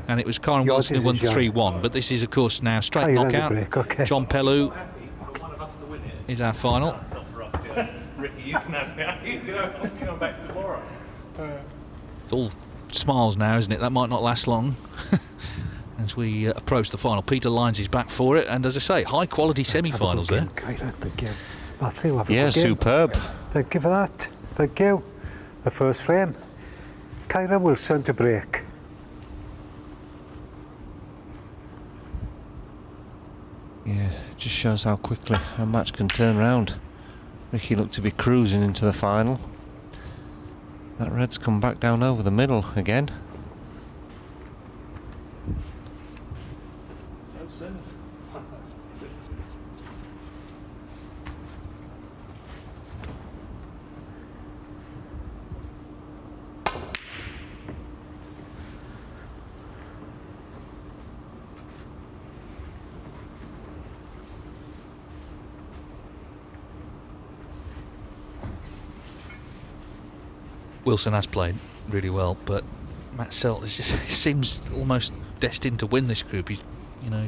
and it was Kyren Wilson who won 3-1. But this is, of course, now straight knockout. Okay. John Pellew is our final. Ricky, you can have me. You can come back tomorrow. It's all smiles now, isn't it? That might not last long. As we approach the final, Peter Lyons is back for it, and as I say, high quality semi-finals there. Matthew, yeah, superb. Thank you for that. Thank you. The first frame. Kyren Wilson to break. Yeah, just shows how quickly a match can turn round. Ricky looked to be cruising into the final. That red's come back down over the middle again. Wilson has played really well, but Matt Selt seems almost destined to win this group. He's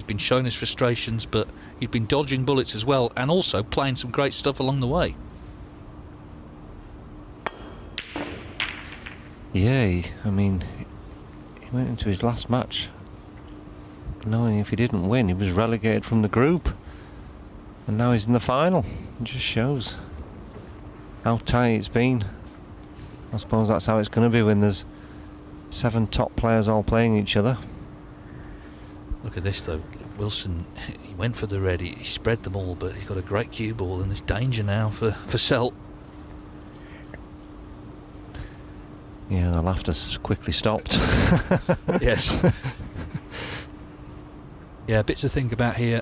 been showing his frustrations, but he's been dodging bullets as well, and also playing some great stuff along the way. Yeah, he went into his last match knowing if he didn't win, he was relegated from the group, and now he's in the final. It just shows how tight it's been. I suppose that's how it's going to be when there's 7 top players all playing each other. Look at this though, Wilson, he went for the red, he spread them all, but he's got a great cue ball, and there's danger now for Selt. Yeah, the laughter's quickly stopped. Yes. Yeah, bits to think about here.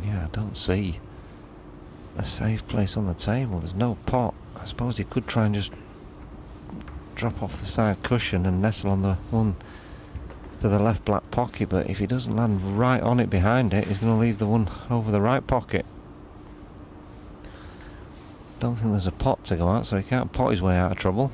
Yeah, I don't see a safe place on the table. There's no pot. I suppose he could try and just drop off the side cushion and nestle on the one to the left black pocket, but if he doesn't land right on it behind it, he's going to leave the one over the right pocket. Don't think there's a pot to go out, so he can't pot his way out of trouble.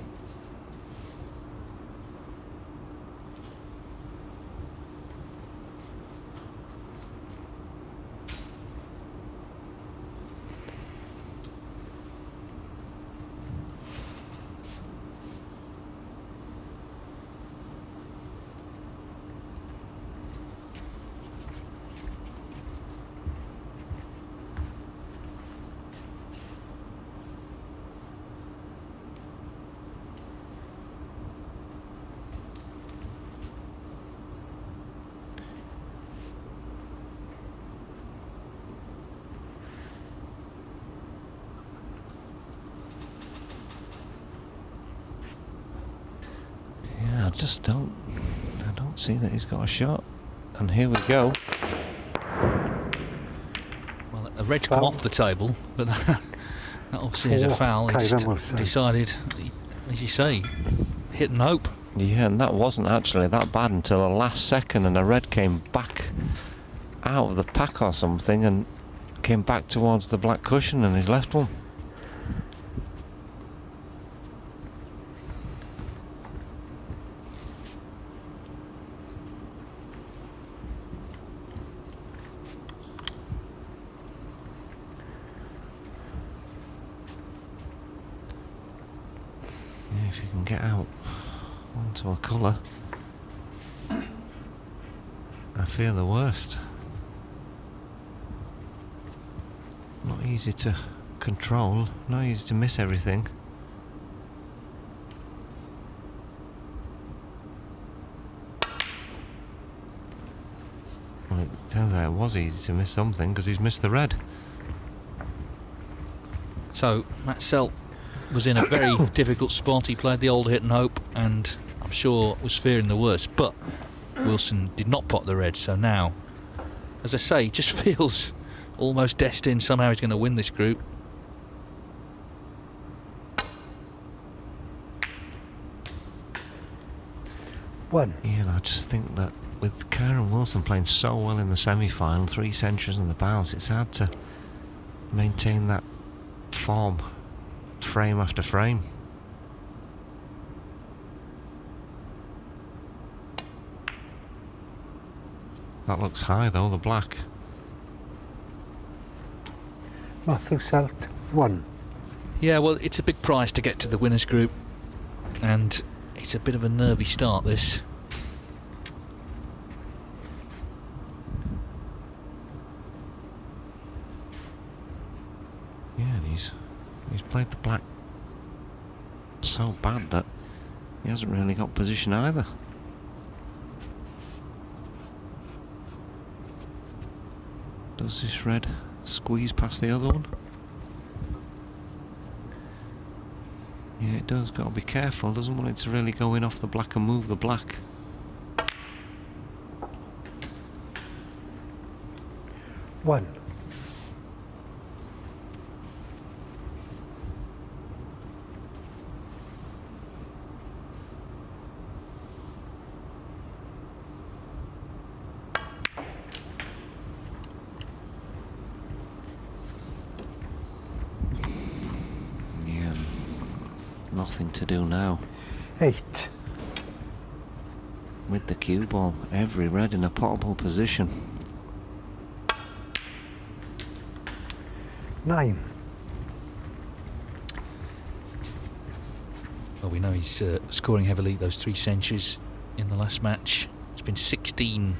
I don't see that he's got a shot. And here we go. Well, a red's come off the table, but that obviously is a foul. He just decided, as you say, hit and hope. Yeah, and that wasn't actually that bad until the last second, and a red came back out of the pack or something and came back towards the black cushion and his left one. Yeah, if you can get out onto a colour. I fear the worst. Not easy to control, not easy to miss everything. Well, it turns out it was easy to miss something because he's missed the red. So Matt Selt was in a very difficult spot. He played the old hit and hope, and I'm sure was fearing the worst, but Wilson did not pot the red, so now, as I say, just feels almost destined. Somehow he's going to win this group. One. Yeah, and I just think that with Kyren Wilson playing so well in the semi-final, 3 centuries in the bounce, it's hard to maintain that form, frame after frame. That looks high though, the black. Matthew Selt, 1. Yeah, well, it's a big prize to get to the winners group, and it's a bit of a nervy start, this. Yeah, he's played the black so bad that he hasn't really got position either. Does this red squeeze past the other one? Yeah, it does. Got to be careful. Doesn't want it to really go in off the black and move the black. One. Yeah, nothing to do now. 8. With the cue ball, every red in a potable position. 9. Well, we know he's scoring heavily, those 3 centuries in the last match. It's been 16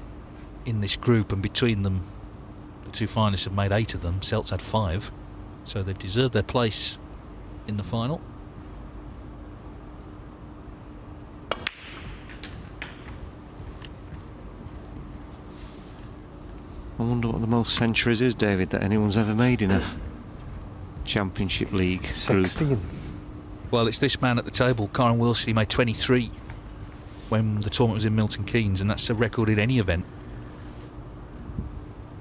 in this group, and between them, the 2 finalists have made 8 of them. Selt's had 5, so they've deserved their place in the final. I wonder what the most centuries is, David, that anyone's ever made in a Championship League group. 16. Well, it's this man at the table, Kyren Wilson. He made 23 when the tournament was in Milton Keynes, and that's a record in any event.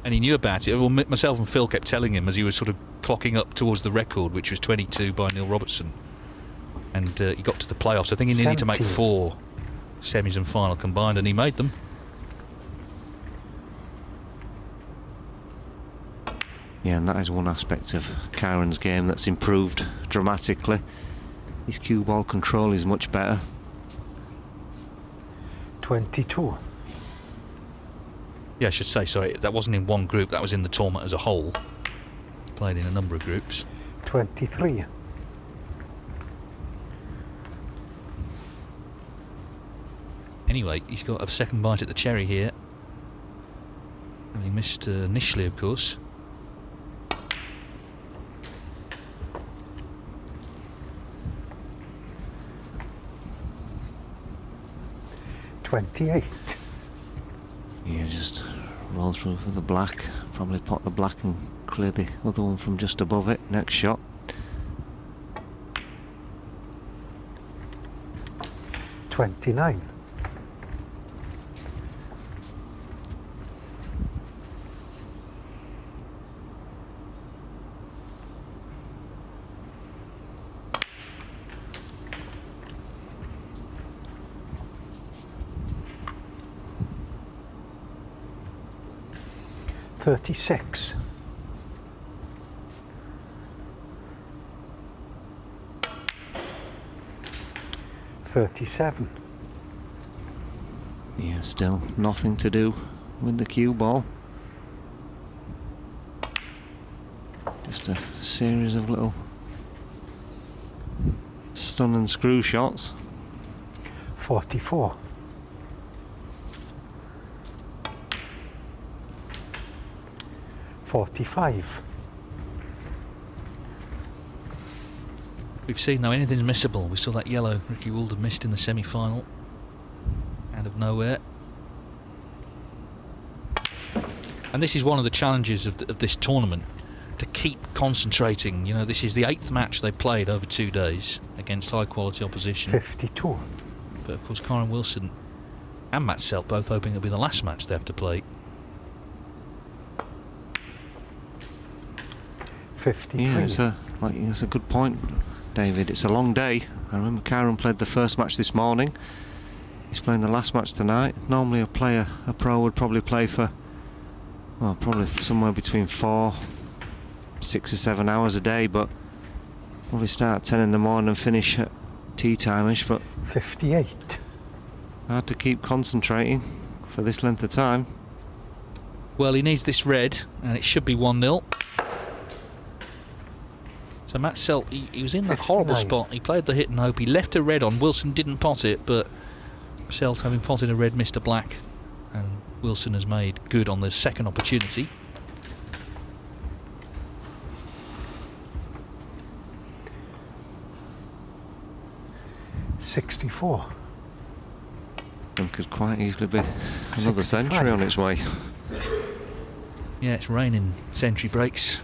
And he knew about it. Well, myself and Phil kept telling him as he was sort of clocking up towards the record, which was 22 by Neil Robertson. And he got to the playoffs. I think he needed to make 17. 4 semis and final combined, and he made them. Yeah, and that is one aspect of Kyren's game that's improved dramatically. His cue ball control is much better. 22. Yeah, I should say, sorry, that wasn't in one group, that was in the tournament as a whole. He played in a number of groups. 23. Anyway, he's got a second bite at the cherry here. And he missed initially, of course. 28. Yeah, just roll through for the black. Probably pot the black and clear the other one from just above it. Next shot. 29. 36. 37. Yeah, still nothing to do with the cue ball. Just a series of little stun and screw shots. 44. 45. We've seen now anything's missable. We saw that yellow Ricky Walden missed in the semi-final out of nowhere. And this is one of the challenges of this tournament, to keep concentrating. You know, this is the 8th match they've played over 2 days against high quality opposition. 52. But of course Kyren Wilson and Matt Selt both hoping it'll be the last match they have to play. 53. Yeah, it's a good point, David. It's a long day. I remember Kyren played the first match this morning. He's playing the last match tonight. Normally a pro would probably play for, well, probably somewhere between 4-6 6 or 7 hours a day, but probably start at 10 in the morning and finish at tea time-ish, but 58. hard to keep concentrating for this length of time. Well, he needs this red, and it should be 1-0. So Matt Selt, he was in that horrible 59. spot. He played the hit and hope. He left a red on. Wilson didn't pot it, but Selt, having potted a red, missed a black. And Wilson has made good on the second opportunity. $64. And could quite easily be another 65. century on its way. Yeah, it's raining century breaks.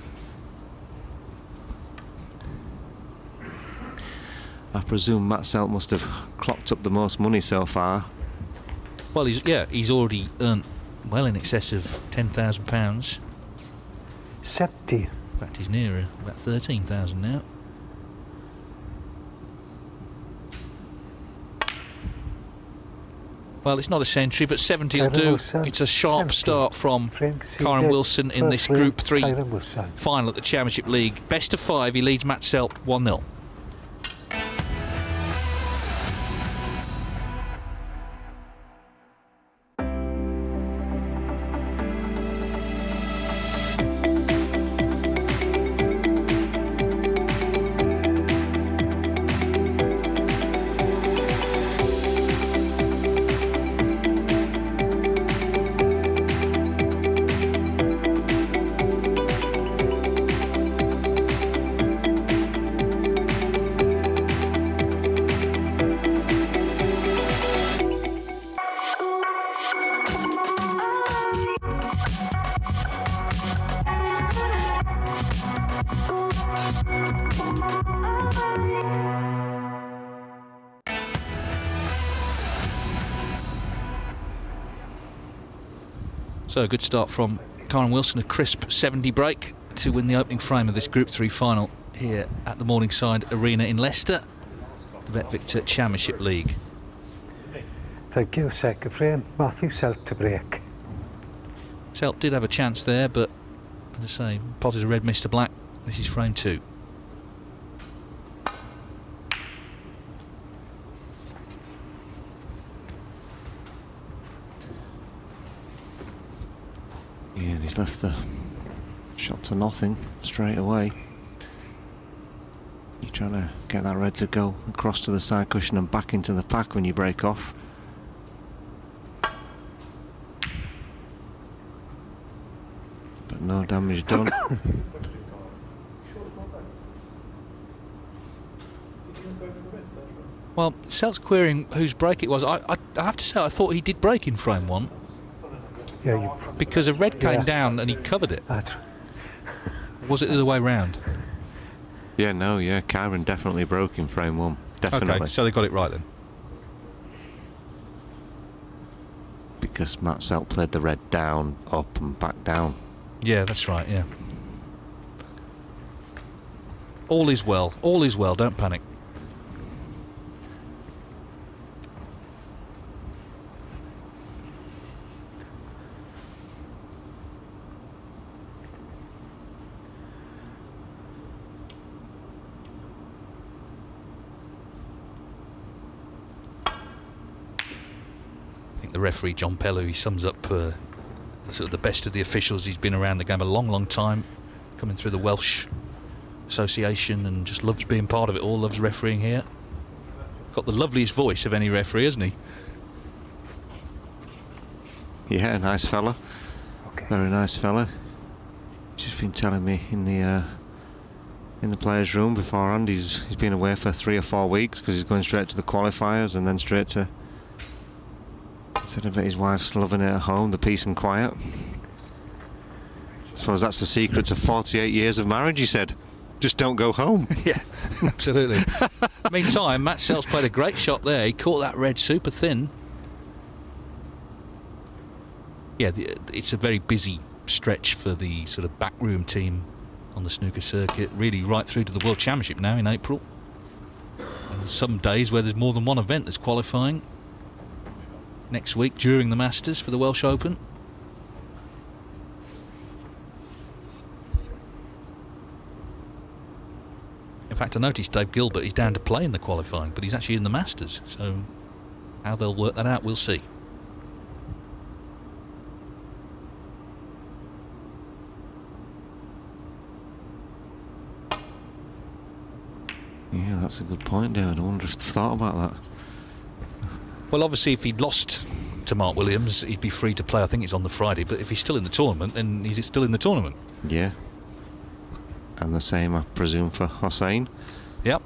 I presume Matt Selt must have clocked up the most money so far. Well, he's already earned well in excess of £10,000. 70. In fact, he's nearer about 13,000 now. Well, it's not a century, but 70 will Kyren do. Wilson, It's a sharp 70. start from Frank Kyren Seeded, Wilson in this first frame, Group 3 Kyren Wilson. final at the Championship League. Best of 5, he leads Matt Selt 1-0. So a good start from Kyren Wilson, a crisp 70 break to win the opening frame of this Group 3 final here at the Morningside Arena in Leicester, the BetVictor Championship League. Thank you. Second frame, Matthew Selt to break. Selt did have a chance there, but as I say, potted a red, missed a black. This is frame 2. Yeah, and he's left the shot to nothing straight away. You're trying to get that red to go across to the side cushion and back into the pack when you break off. But no damage done. Well, Selt's querying whose break it was. I have to say, I thought he did break in frame 1 Yeah, you. because a red came Yeah. down and he covered it. That's, Was it the other way round? Yeah, no, yeah, Kyren definitely broke in frame 1. Definitely. Okay, so they got it right then. Because Matt Selt played the red down, up and back down. Yeah, that's right, yeah. All is well, don't panic. I think the referee, John Pellew, he sums up sort of the best of the officials. He's been around the game a long time, coming through the Welsh Association, and just loves being part of it all, loves refereeing here. Got the loveliest voice of any referee, hasn't he? Yeah, nice fella. okay. Very nice fella. Just been telling me in the players' room beforehand he's been away for 3 or 4 weeks because he's going straight to the qualifiers and then straight to. Said about his wife's loving it at home, the peace and quiet. I suppose that's the secret to 48 years of marriage, he said. Just don't go home. Yeah, absolutely. Meantime, Matt Selt's played a great shot there. He caught that red super thin. Yeah, it's a very busy stretch for the sort of backroom team on the snooker circuit, really right through to the World Championship now in April. And there's some days where there's more than one event that's qualifying. Next week during the Masters for the Welsh Open. In fact, I noticed Dave Gilbert is down to play in the qualifying, but he's actually in the Masters. So how they'll work that out, we'll see. Yeah, that's a good point, David. I wonder if they've thought about that. Well, obviously, if he'd lost to Mark Williams, he'd be free to play. I think it's on the Friday. But if he's still in the tournament, then he's still in the tournament. Yeah. And the same, I presume, for Hossein. Yep.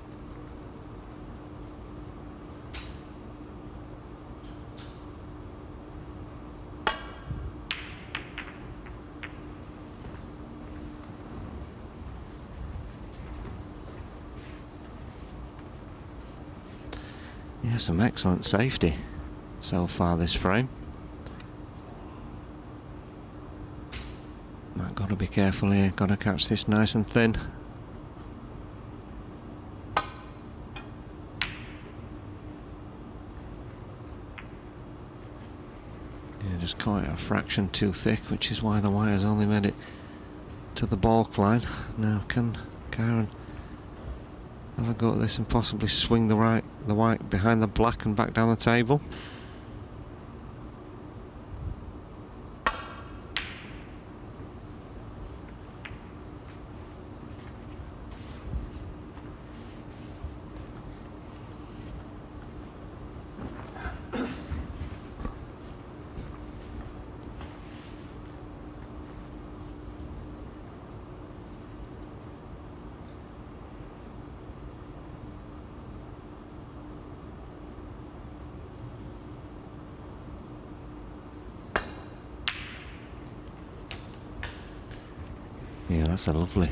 Yeah, some excellent safety so far this frame. Might got to be careful here, got to catch this nice and thin. Yeah, just caught it a fraction too thick, which is why the wire's only made it to the balk line. Now can Kyren have a go at this and possibly swing the white behind the black and back down the table? Yeah, that's a lovely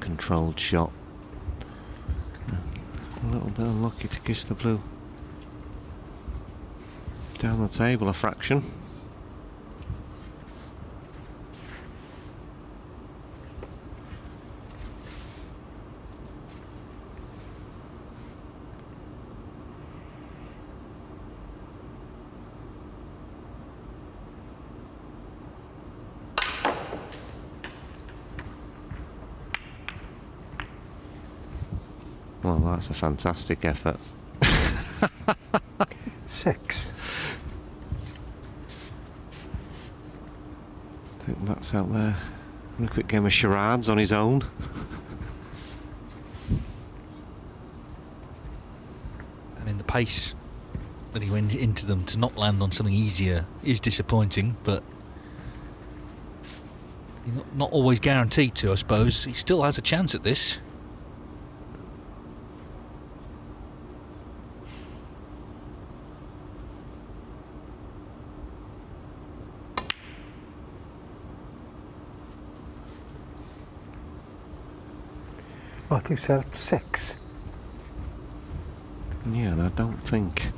controlled shot. A little bit unlucky to kiss the blue down the table a fraction. Well, that's a fantastic effort. 6. I think Matt's out there having a quick game of charades on his own. I mean, the pace that he went into them to not land on something easier is disappointing, but not always guaranteed to, I suppose. He still has a chance at this. Matthew Selt 6. Yeah, and I don't think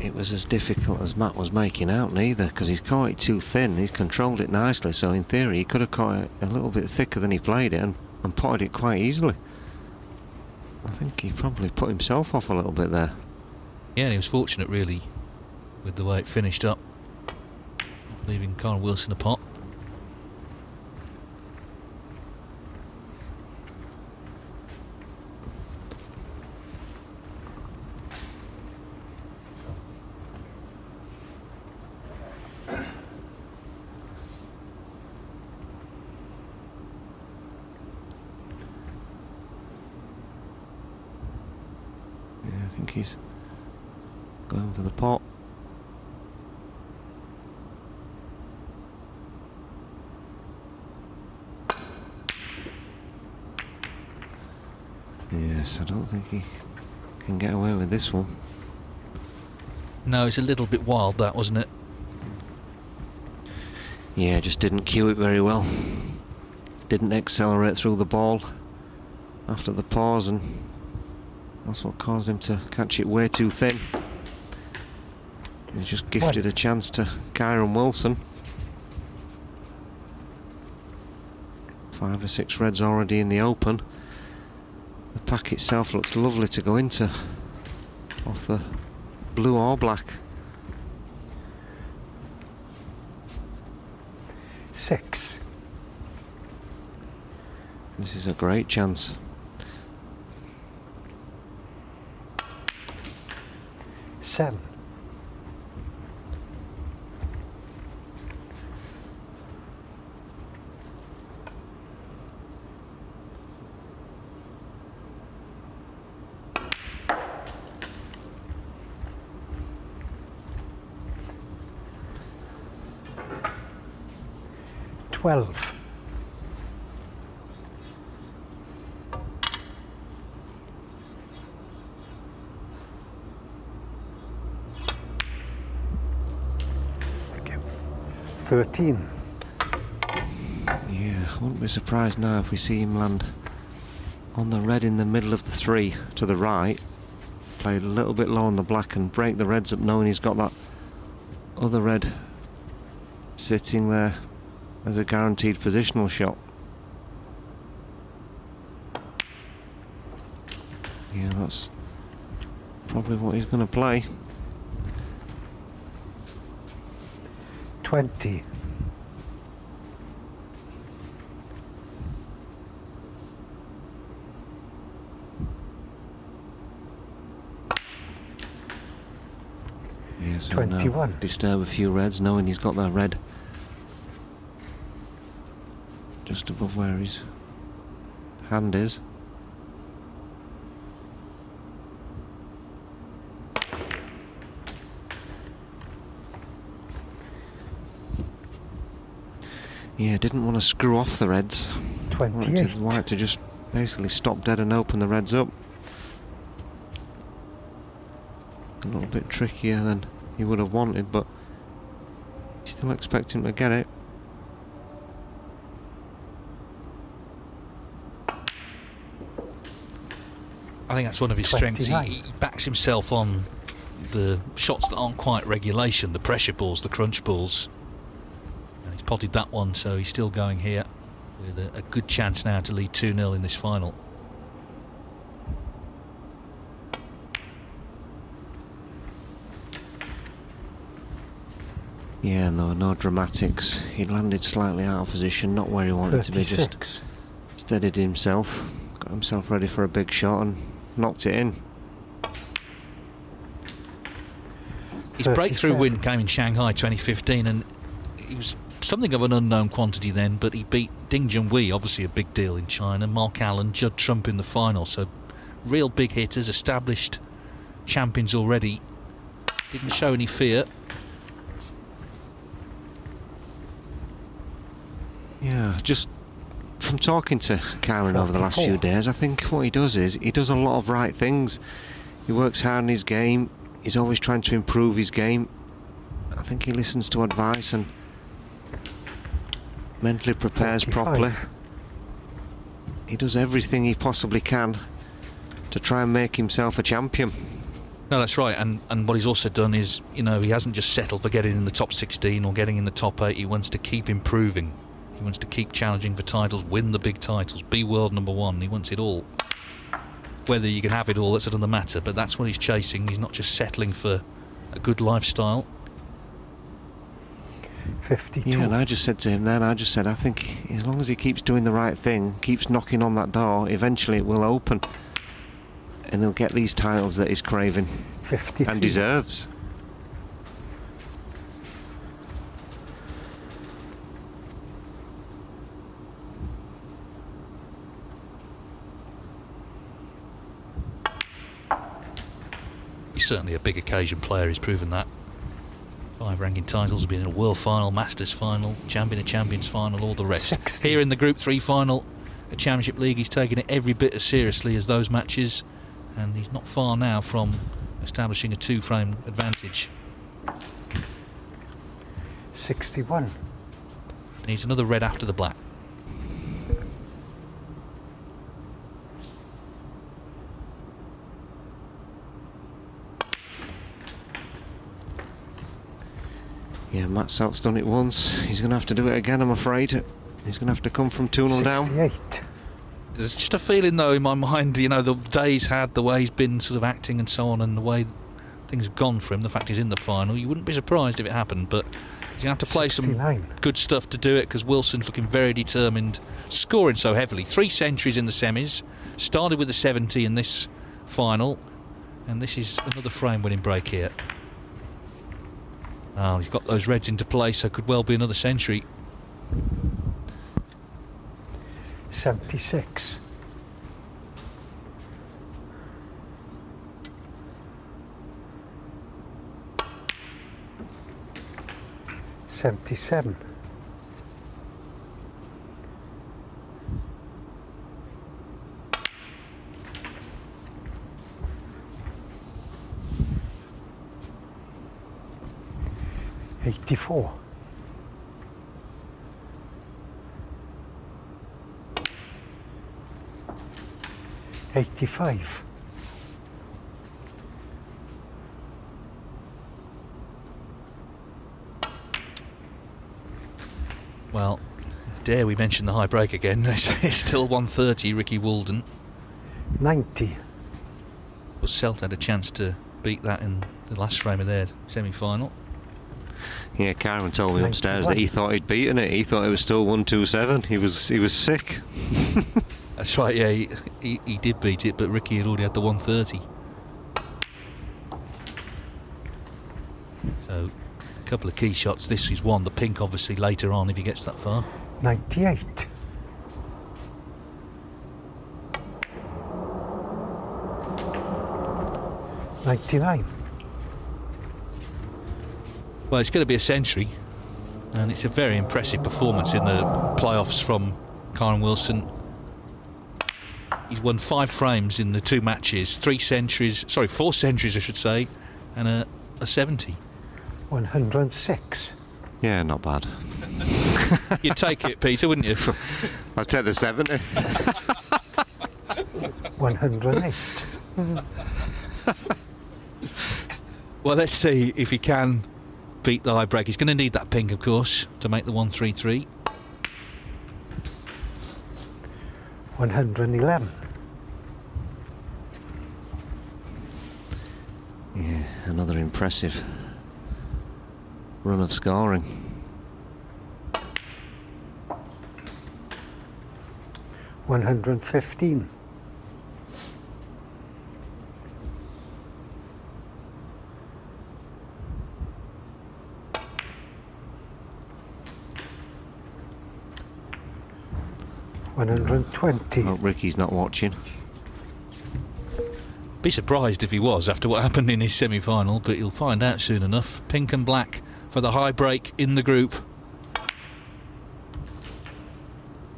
it was as difficult as Matt was making out neither, because he's caught it too thin. He's controlled it nicely, so in theory he could have caught it a little bit thicker than he played it and potted it quite easily. I think he probably put himself off a little bit there. Yeah, and he was fortunate really with the way it finished up, leaving Kyren Wilson a pot. I think he's going for the pot. Yes, I don't think he can get away with this one. No, it's a little bit wild, that, wasn't it? Yeah, just didn't cue it very well. Didn't accelerate through the ball after the pause, and that's what caused him to catch it way too thin. He just gifted a chance to Kyren Wilson. 5 or 6 reds already in the open. The pack itself looks lovely to go into, off the blue or black. 6. This is a great chance. 37. $12. Okay. 13. Yeah, I wouldn't be surprised now if we see him land on the red in the middle of the 3 to the right, play a little bit low on the black and break the reds up, knowing he's got that other red sitting there as a guaranteed positional shot. Yeah, that's probably what he's going to play. 20. Yeah, so 21. now disturb a few reds, knowing he's got that red just above where his hand is. Yeah, didn't want to screw off the reds. 28. Wanted the white to just basically stop dead and open the reds up. A little bit trickier than he would have wanted, but you still expect him to get it. I think that's one of his strengths. 29. He backs himself on the shots that aren't quite regulation, the pressure balls, the crunch balls. And he's potted that one, so he's still going here with a good chance now to lead 2-0 in this final. Yeah, no dramatics. He landed slightly out of position, not where he wanted to be, just 36. steadied himself, got himself ready for a big shot and knocked it in. His breakthrough win came in Shanghai 2015, and he was something of an unknown quantity then, but he beat Ding Junhui, obviously a big deal in China, Mark Allen, Judd Trump in the final, so real big hitters, established champions already. Didn't show any fear. Yeah, just from talking to Kyren over the last 44. few days, I think what he does is, he does a lot of right things. He works hard in his game, he's always trying to improve his game. I think he listens to advice and mentally prepares 45. properly. He does everything he possibly can to try and make himself a champion. No, that's right, and what he's also done is, you know, he hasn't just settled for getting in the top 16 or getting in the top 8, he wants to keep improving. He wants to keep challenging for titles, win the big titles, be world #1. He wants it all. Whether you can have it all, that's another matter, but that's what he's chasing. He's not just settling for a good lifestyle. 52. Yeah, and I just said to him then, I think as long as he keeps doing the right thing, keeps knocking on that door, eventually it will open. And he'll get these titles that he's craving 53. and deserves. He's certainly a big occasion player, he's proven that. 5 ranking titles, been in a world final, masters final, champion of champions final, all the rest. 60. Here in the Group 3 final, a championship league, he's taking it every bit as seriously as those matches, and he's not far now from establishing a 2-frame advantage. 61. Needs another red after the black. Yeah, Matt Selt's done it once. He's going to have to do it again, I'm afraid. He's going to have to come from 2-0 down. 68. There's just a feeling though in my mind, you know, the day he's had, the way he's been sort of acting and so on, and the way things have gone for him, the fact he's in the final, you wouldn't be surprised if it happened, but he's going to have to play 69. some good stuff to do it, because Wilson's looking very determined, scoring so heavily. 3 centuries in the semis, started with a 70 in this final, And this is another frame winning break here. Oh, he's got those reds into play, so could well be another century. 76. 77. 84. 85. Well, dare we mention the high break again? It's still 130, Ricky Walden. 90. But Selt had a chance to beat that in the last frame of their semi-final. Yeah, Kyren told me upstairs that he thought he'd beaten it. He thought it was still 127. He was sick. That's right, yeah, he did beat it, but Ricky had already had the 130. So, a couple of key shots. This is one, the pink obviously later on if he gets that far. 98. 99. Well, it's going to be a century, and it's a very impressive performance in the playoffs from Kyren Wilson. He's won 5 frames in the 2 matches, 4 centuries I should say, and a 70. 106. Yeah, not bad. You'd take it, Peter, wouldn't you? I'd take the 70. 108. Well, let's see if he can beat the high break. He's going to need that pink, of course, to make the 133. 111. Yeah, another impressive run of scoring. 115. 120. Hope Ricky's not watching. Be surprised if he was after what happened in his semi-final, but you'll find out soon enough. Pink and black for the high break in the group.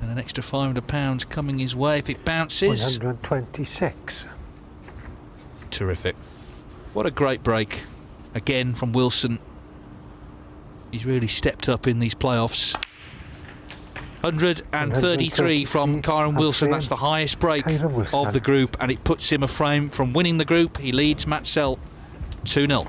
And an extra £500 coming his way if it bounces. 126. Terrific. What a great break again from Wilson. He's really stepped up in these playoffs. 133 from Kyren Wilson. That's the highest break of the group, and it puts him a frame from winning the group. He leads Matt Selt 2-0.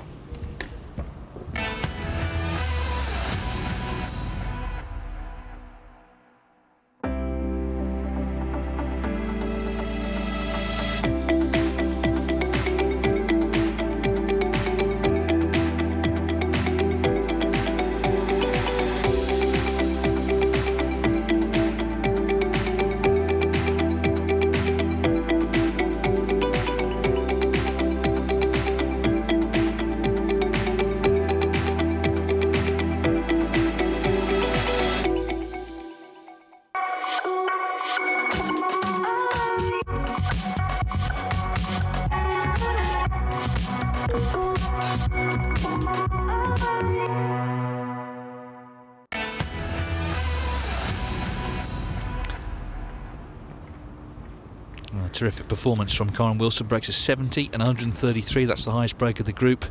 Terrific performance from Kyren Wilson. Breaks a 70 and 133. That's the highest break of the group.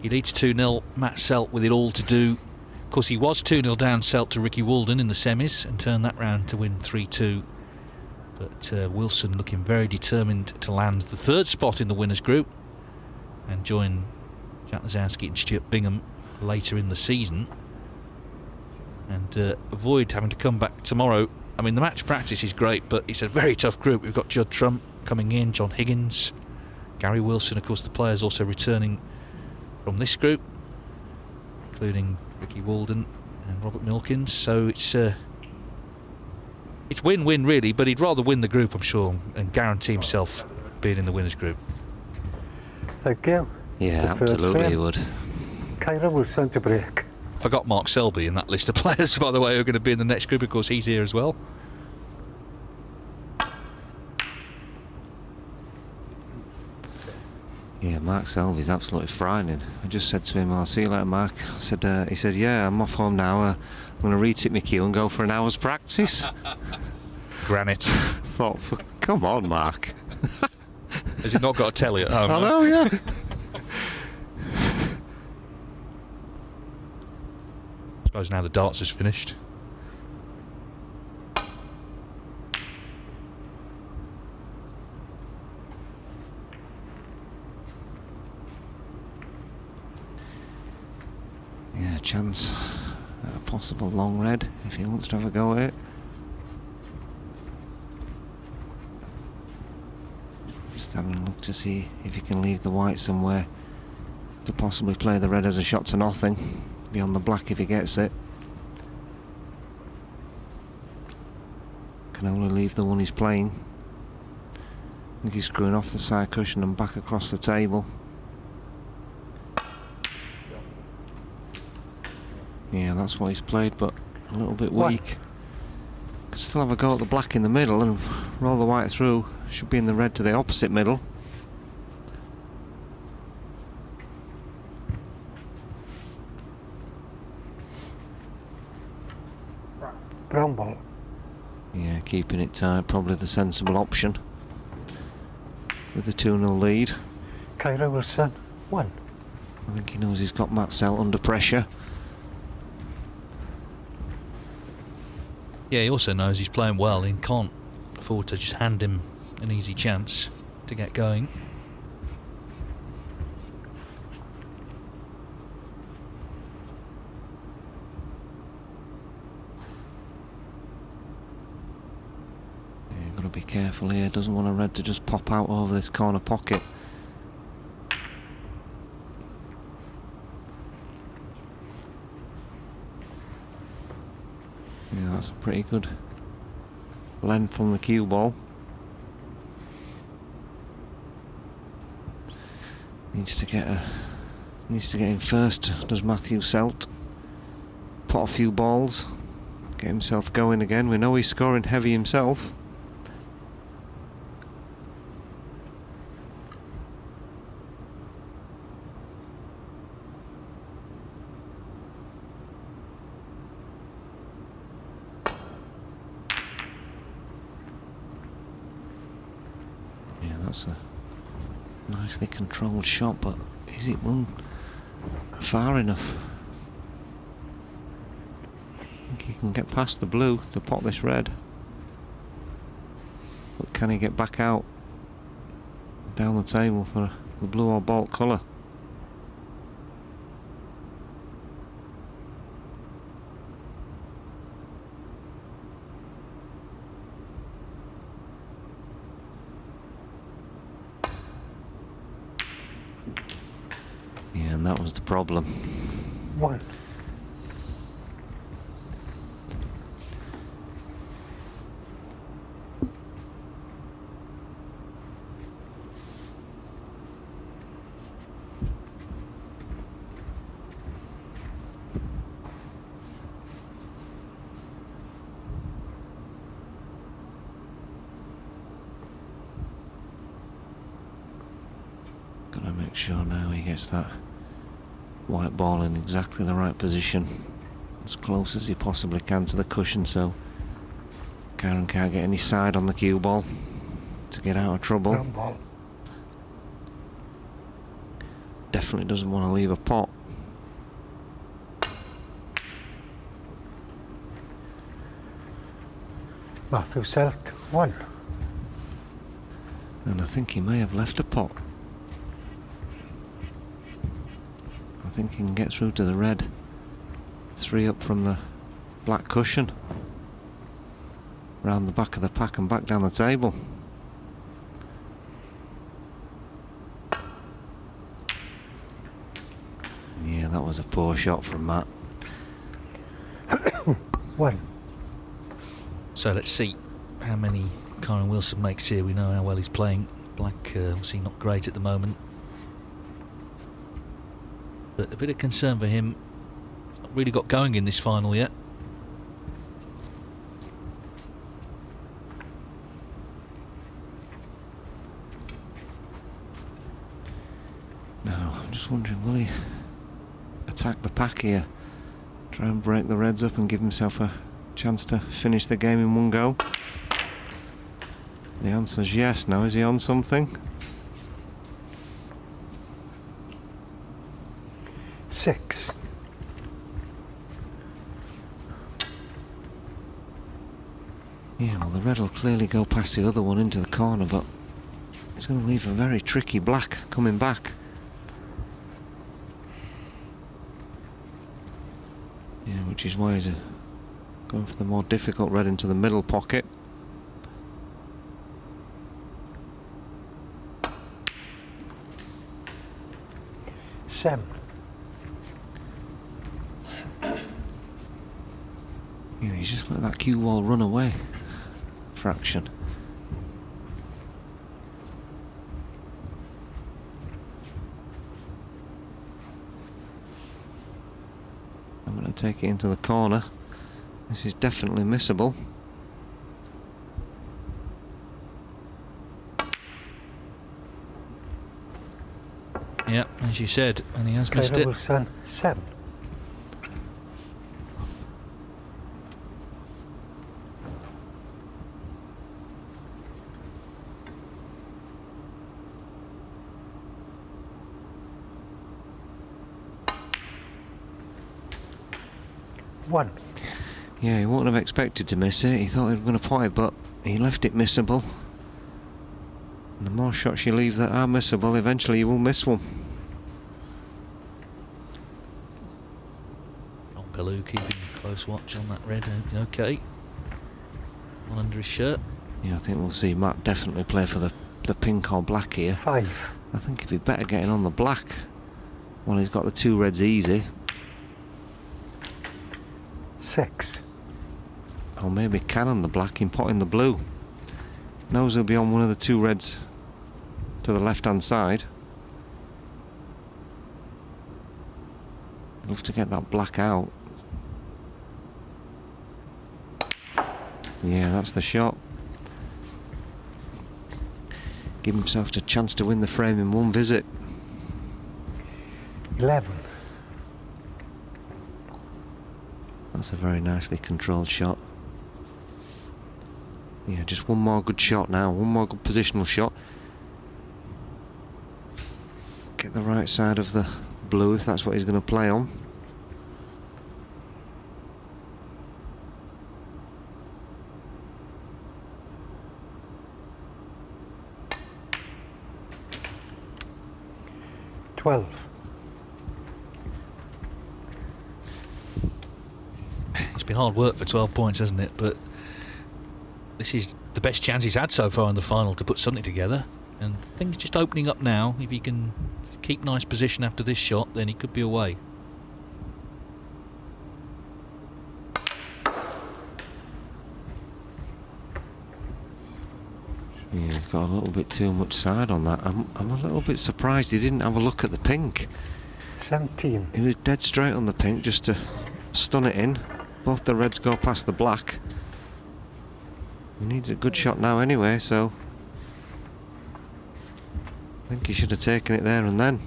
He leads 2-0. Matt Selt with it all to do. Of course, he was 2-0 down Selt to Ricky Walden in the semis and turned that round to win 3-2. But Wilson looking very determined to land the 3rd spot in the winners group and join Jack Lazowski and Stuart Bingham later in the season and avoid having to come back tomorrow. I mean, the match practice is great, but it's a very tough group. We've got Judd Trump coming in, John Higgins, Gary Wilson, of course the players also returning from this group, including Ricky Walden and Robert Milkins. So it's win-win really, but he'd rather win the group, I'm sure, and guarantee himself being in the winners group. Thank you. Yeah, The third absolutely he frame. would. Kyren will send to break. Forgot Mark Selby in that list of players, by the way, who are going to be in the next group. Of course, he's here as well. Yeah, Mark Selby's absolutely frightening. I just said to him, "I'll see you later, Mark." I said, he said, "Yeah, I'm off home now. I'm going to retip my cue and go for an hour's practice." Granite. Thought, come on, Mark. Has he not got a telly at home? I know, yeah. I suppose now the darts is finished. Yeah, chance at a possible long red if he wants to have a go at it. Just having a look to see if he can leave the white somewhere to possibly play the red as a shot to nothing. Be on the black if he gets it. Can only leave the one he's playing. I think he's screwing off the side cushion and back across the table. Yeah, that's what he's played, but a little bit weak. Could still have a go at the black in the middle and roll the white through. Should be in the red to the opposite middle. Brown ball. Yeah, keeping it tight, probably the sensible option. With the 2-0 lead. Kyren will send 1. I think he knows he's got Matt Selt under pressure. Yeah, he also knows he's playing well and can't afford to just hand him an easy chance to get going. Yeah, got to be careful here. Doesn't want a red to just pop out over this corner pocket. Yeah, that's a pretty good length on the cue ball. Needs to get in first. Does Matthew Selt pot a few balls, get himself going again? We know he's scoring heavy himself. Yeah, that's a nicely controlled shot, but is it run far enough? I think he can get past the blue to pot this red, but can he get back out down the table for the blue or baulk colour? Yeah, and that was the problem. 1. Gotta make sure now he gets that white ball in exactly the right position, as close as he possibly can to the cushion, so Kyren can't get any side on the cue ball to get out of trouble. Brown ball. Definitely doesn't want to leave a pot. Matthew Selt 1. And I think he may have left a pot. I think he can get through to the red. 3 up from the black cushion. Round the back of the pack and back down the table. Yeah, that was a poor shot from Matt. 1. So let's see how many Kyren Wilson makes here. We know how well he's playing. Black obviously not great at the moment. But a bit of concern for him. Not really got going in this final yet. Now, I'm just wondering, will he attack the pack here? Try and break the Reds up and give himself a chance to finish the game in one go? The answer's yes. Now, is he on something? 6. Yeah, well, the red will clearly go past the other one into the corner, but it's going to leave a very tricky black coming back. Yeah, which is why he's going for the more difficult red into the middle pocket. Sem. Yeah, he's just let that cue wall run away. Fraction. I'm going to take it into the corner. This is definitely missable. Yep, as you said, and he has missed Kyren it. will send 7. One. Yeah, he wouldn't have expected to miss it. He thought he was going to pot it, but he left it missable. And the more shots you leave that are missable, eventually you will miss one. John Bellew keeping close watch on that red. Okay. One under his shirt. Yeah, I think we'll see Matt definitely play for the pink or black here. 5. I think he'd be better getting on the black. Well, he's got the 2 reds easy. 6. Or maybe can on the black in potting the blue. Knows he'll be on one of the 2 reds to the left hand side. Love to get that black out. Yeah, that's the shot. Give himself a chance to win the frame in one visit. 11. That's a very nicely controlled shot. Yeah, just one more good shot now. One more good positional shot. Get the right side of the blue if that's what he's going to play on. It's been hard work for 12 points, hasn't it? But this is the best chance he's had so far in the final to put something together. And things just opening up now. If he can keep nice position after this shot, then he could be away. Yeah, he's got a little bit too much side on that. I'm a little bit surprised he didn't have a look at the pink. 17. He was dead straight on the pink just to stun it in. Both the reds go past the black. He needs a good shot now anyway, so I think he should have taken it there and then.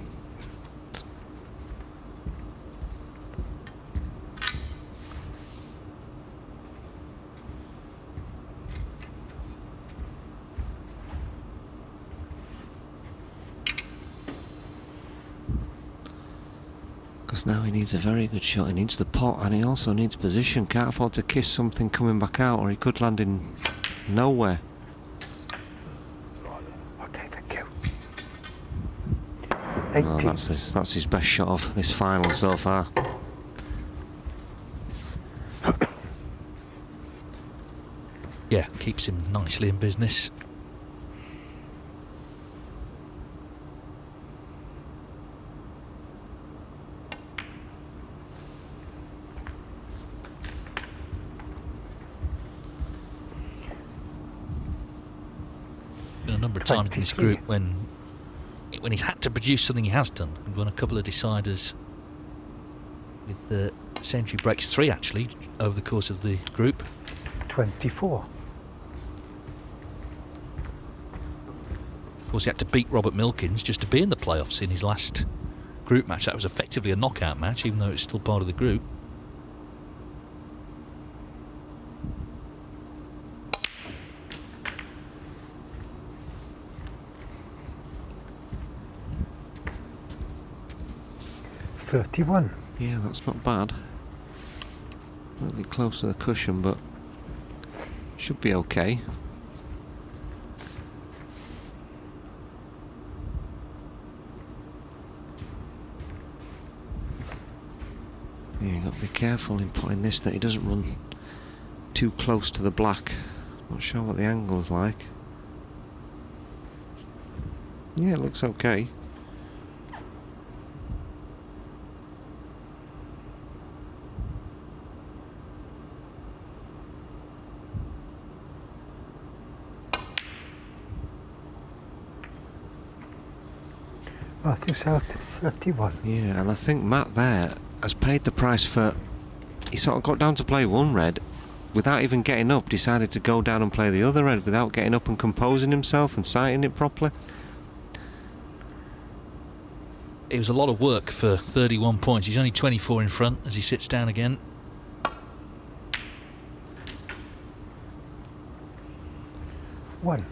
Because now he needs a very good shot. He needs the pot and he also needs position. Can't afford to kiss something coming back out or he could land in nowhere. Okay, thank you. Well, 18. that's his best shot of this final so far. Yeah, keeps him nicely in business. Been a number of times in this 23. group when he's had to produce something he has done. We've won a couple of deciders with century breaks 3 actually over the course of the group. 24. Of course, he had to beat Robert Milkins just to be in the playoffs in his last group match. That was effectively a knockout match, even though it's still part of the group. $31. Yeah, that's not bad. A little bit close to the cushion, but should be okay. Yeah, you've got to be careful in putting this that he doesn't run too close to the black. Not sure what the angle is like. Yeah, it looks okay. I think Selt 31. Yeah, and I think Matt there has paid the price for... He sort of got down to play one red, without even getting up, decided to go down and play the other red without getting up and composing himself and sighting it properly. It was a lot of work for 31 points. He's only 24 in front as he sits down again. One.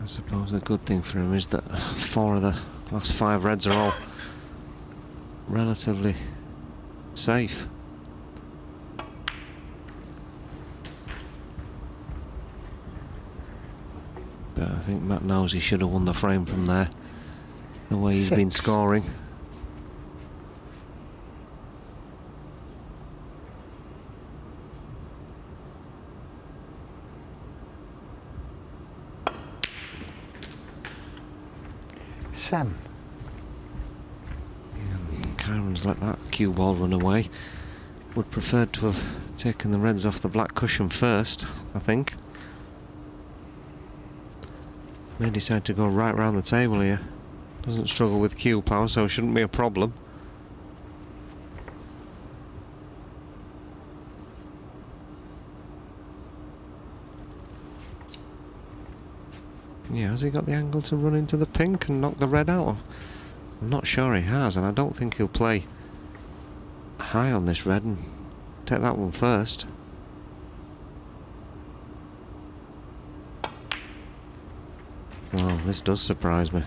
I suppose the good thing for him is that 4 of the last 5 reds are all relatively safe. But I think Matt knows he should have won the frame from there, the way he's been 6. scoring. Sam. Kyren's let that cue ball run away. Would prefer to have taken the reds off the black cushion first, I think. May decide to go right round the table here. Doesn't struggle with cue power, so it shouldn't be a problem. Yeah, has he got the angle to run into the pink and knock the red out? I'm not sure he has, and I don't think he'll play high on this red and take that one first. Well, this does surprise me.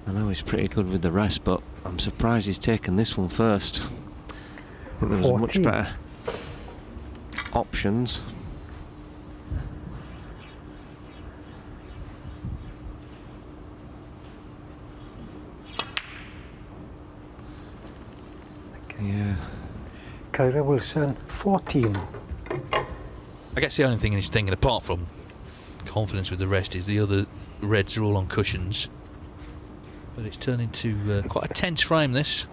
I know he's pretty good with the rest, but I'm surprised he's taken this one first. I think there was much 14. better options. Yeah. Kyren Wilson 14. I guess the only thing he's thinking, apart from confidence with the rest, is the other reds are all on cushions. But it's turned into quite a tense frame, this.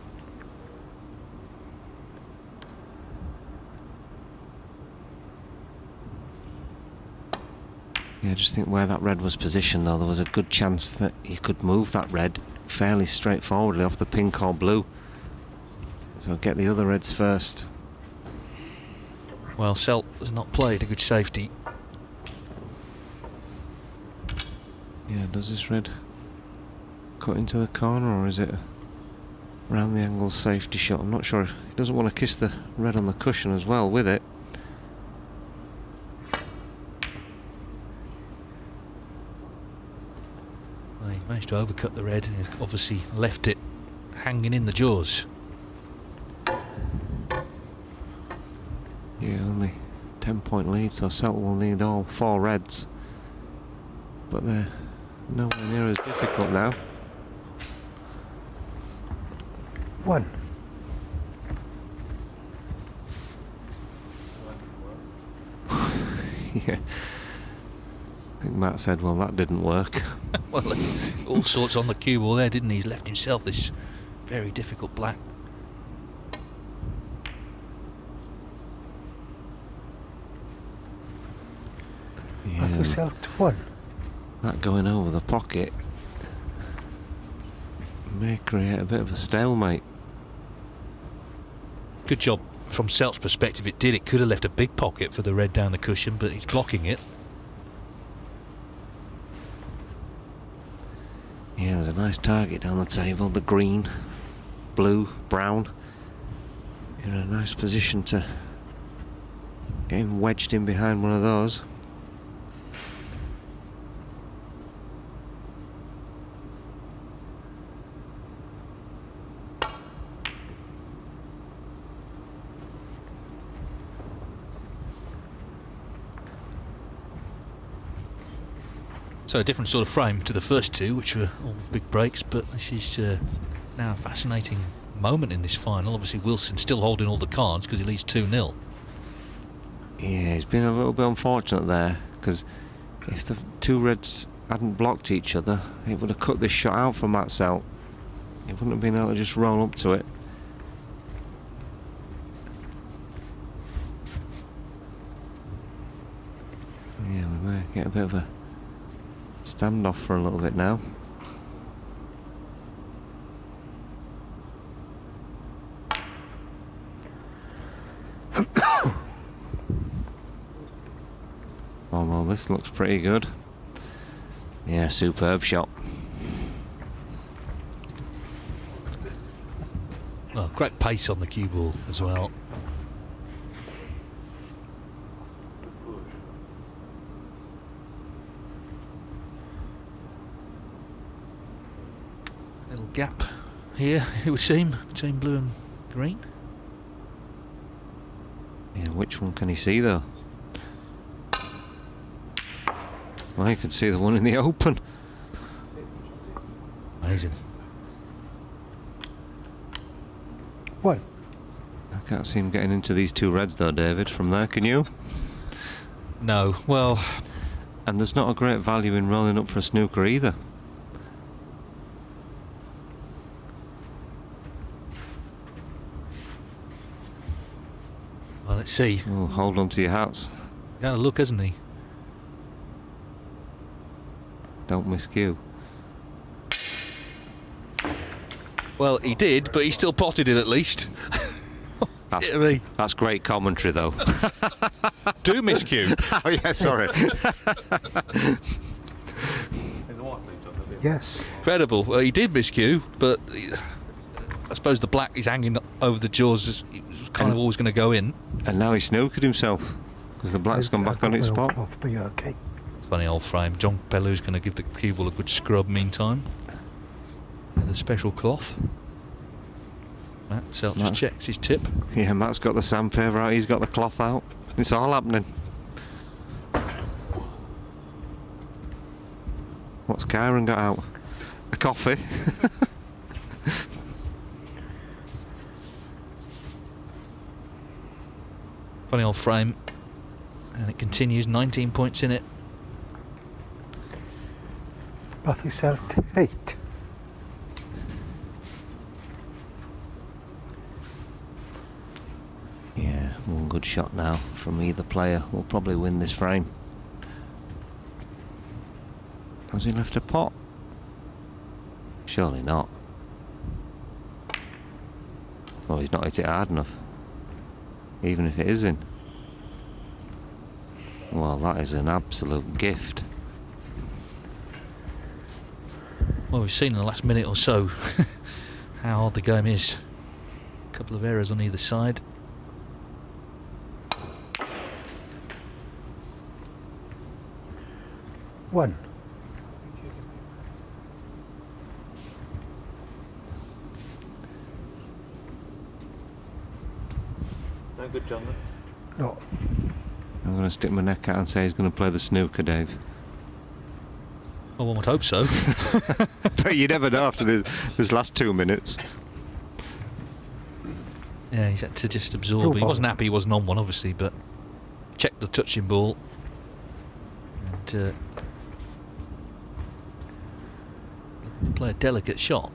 Yeah, I just think where that red was positioned, though, there was a good chance that you could move that red fairly straightforwardly off the pink or blue. So get the other reds first. Well, Selt has not played a good safety. Yeah, does this red cut into the corner, or is it around the angle safety shot? I'm not sure. He doesn't want to kiss the red on the cushion as well with it. Well, he managed to overcut the red and he's obviously left it hanging in the jaws. Yeah, only 10-point lead, so Selt will need all 4 reds. But they're nowhere near as difficult now. 1. Yeah. I think Matt said, well, that didn't work. Well, all sorts on the cue ball there, didn't he? He's left himself this very difficult black. I think Selt 1. That going over the pocket may create a bit of a stalemate. Good job from Selt's perspective. It did. It could have left a big pocket for the red down the cushion, but he's blocking it. Yeah, there's a nice target down the table. The green, blue, brown. In a nice position to get him wedged in behind one of those. So a different sort of frame to the first two, which were all big breaks, but this is now a fascinating moment in this final. Obviously Wilson still holding all the cards because he leads 2-0. Yeah, he's been a little bit unfortunate there, because if the two reds hadn't blocked each other, it would have cut this shot out for Matt Selt. He wouldn't have been able to just roll up to it. Yeah, we may get a bit of a standoff for a little bit now. Oh well, this looks pretty good. Yeah, superb shot. Well, great pace on the cue ball as well. Little gap here, it would seem, between blue and green. Yeah, which one can he see though? Well, you can see the one in the open. Amazing. 1. I can't see him getting into these two reds though, David, from there, can you? No, well, And there's not a great value in rolling up for a snooker either. well, let's see. Oh, hold on to your hats. Got a look, hasn't he? Don't miss cue. Well, he did, but he still potted it at least. That's, I mean, that's great commentary though. do miscue. Oh yeah, sorry. Yes. Incredible. Well, he did miscue, but I suppose the black is hanging over the jaws. It was kind of always going to go in. And now he snookered himself, because the black's gone back on its spot. Cloth, but you're okay. Funny old frame. John Bellu's going to give the cue ball a good scrub meantime. With a special cloth. Matt Selt just checks his tip. Yeah, Matt's got the sandpaper out, he's got the cloth out. It's all happening. What's Kyren got out? A coffee? Funny old frame. And it continues, 19 points in it. Matthew Selt, 8. Yeah, one good shot now from either player will probably win this frame. Has he left a pot? Surely not. Oh, he's not hit it hard enough. Even if it is in. Well, that is an absolute gift. Well, we've seen in the last minute or so how hard the game is. A couple of errors on either side. One. No good, John. No. I'm going to stick my neck out and say he's going to play the snooker, Dave. Well, one would hope so. But you never know after this last 2 minutes. Yeah, he's had to just absorb. He wasn't happy he wasn't on one, obviously, but checked the touching ball. And play a delicate shot.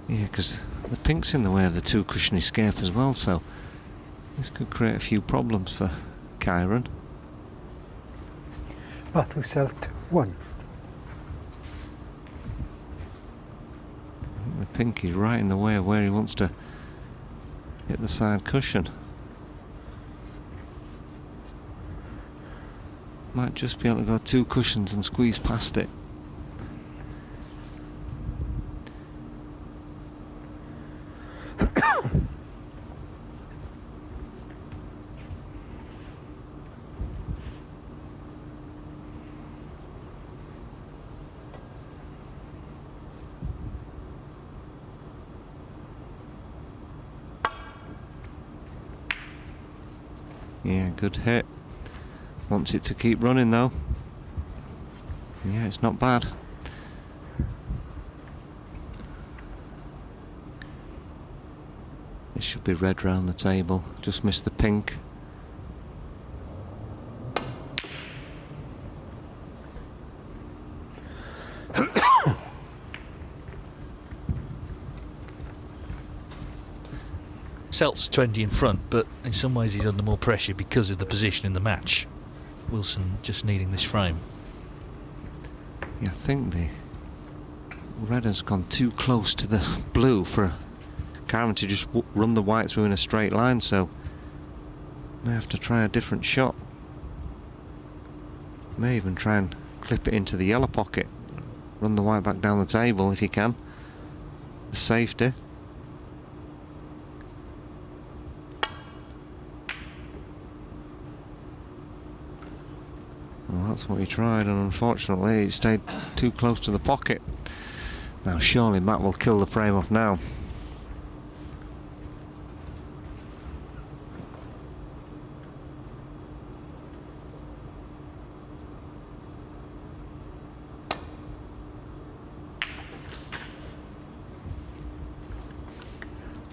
Yeah, because the pink's in the way of the two cushiony scape as well, so this could create a few problems for Kyren. Matthew Selt, 1. The pink is right in the way of where he wants to hit the side cushion. Might just be able to go 2 cushions and squeeze past it. Yeah, good hit. Wants it to keep running though. Yeah, it's not bad. This should be red round the table. Just missed the pink. Selt's 20 in front, but in some ways he's under more pressure because of the position in the match. Wilson just needing this frame. Yeah, I think the red has gone too close to the blue for Kyren to just run the white through in a straight line, so may have to try a different shot. May even try and clip it into the yellow pocket. Run the white back down the table if you can. The safety. Well, that's what he tried, and unfortunately it stayed too close to the pocket. Now surely Matt will kill the frame off now.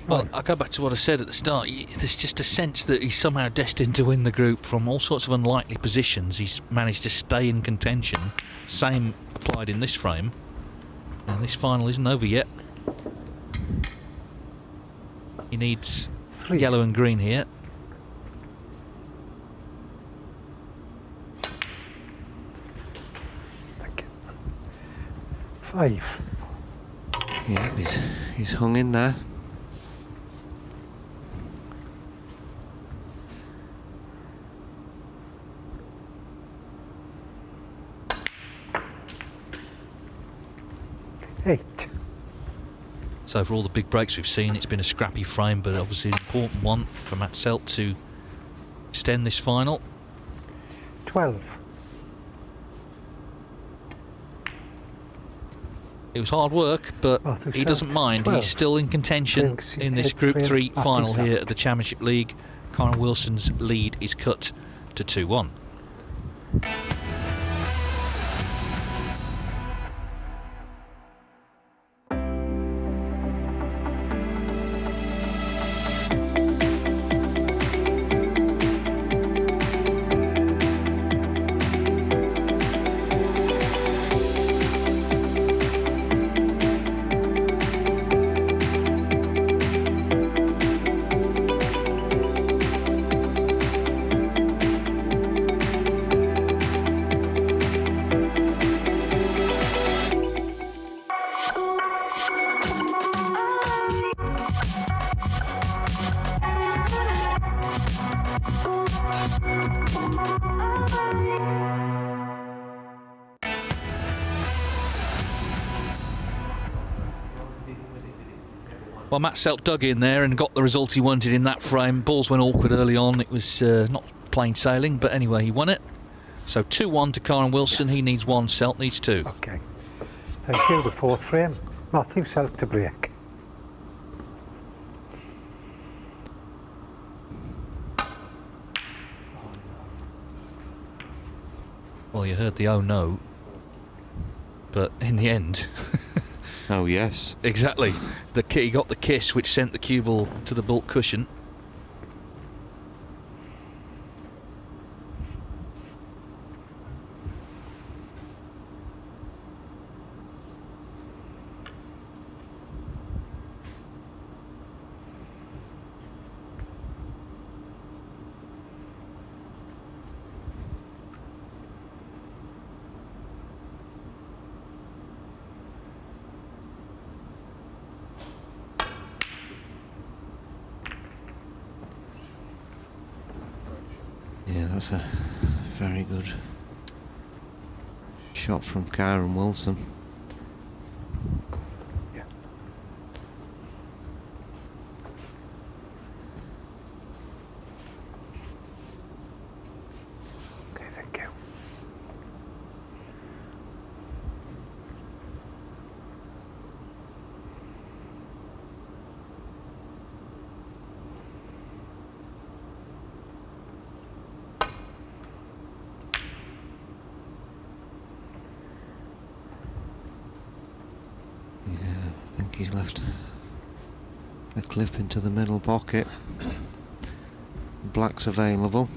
Well, I'll go back to what I said at the start. There's just a sense that he's somehow destined to win the group from all sorts of unlikely positions. He's managed to stay in contention. Same applied in this frame. And this final isn't over yet. He needs 3. yellow and green here. Thank you. 5. Yeah, he's hung in there. Eight. So for all the big breaks we've seen, it's been a scrappy frame, but obviously an important one for Matt Selt to extend this final. 12. It was hard work, but Matthew he doesn't Selt, mind. 12. He's still in contention Drinks, in this take Group 3, 3 Matthew final here Selt. at the Championship League. Kyren Wilson's lead is cut to 2-1. Well, Matt Selt dug in there and got the result he wanted in that frame. Balls went awkward early on. It was not plain sailing, but anyway, he won it. So 2-1 to Kyren Wilson. Yes. He needs 1, Selt needs 2. Okay. Thank you. The 4th frame. Matthew Selt to break. Well, you heard the oh no, but in the end... Oh yes. Exactly. He got the kiss which sent the cue ball to the baulk cushion. That's a very good shot from Kyren Wilson. Yeah. Okay, thank you. Yeah, I think he's left a clip into the middle pocket. Black's available.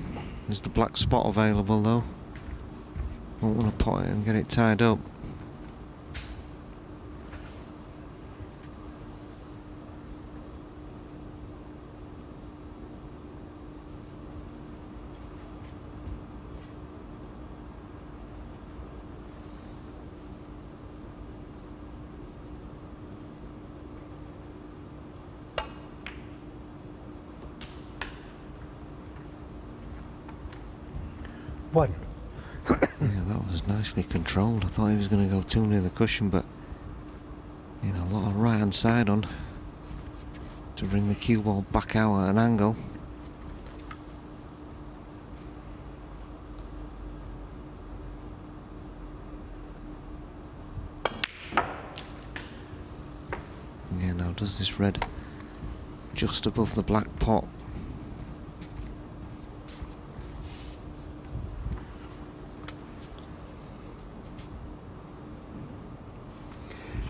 Is the black spot available though? Won't want to pot it and get it tied up. One. Yeah, that was nicely controlled. I thought he was going to go too near the cushion, but a lot of right hand side on to bring the cue ball back out at an angle. Yeah, now does this red just above the black pot?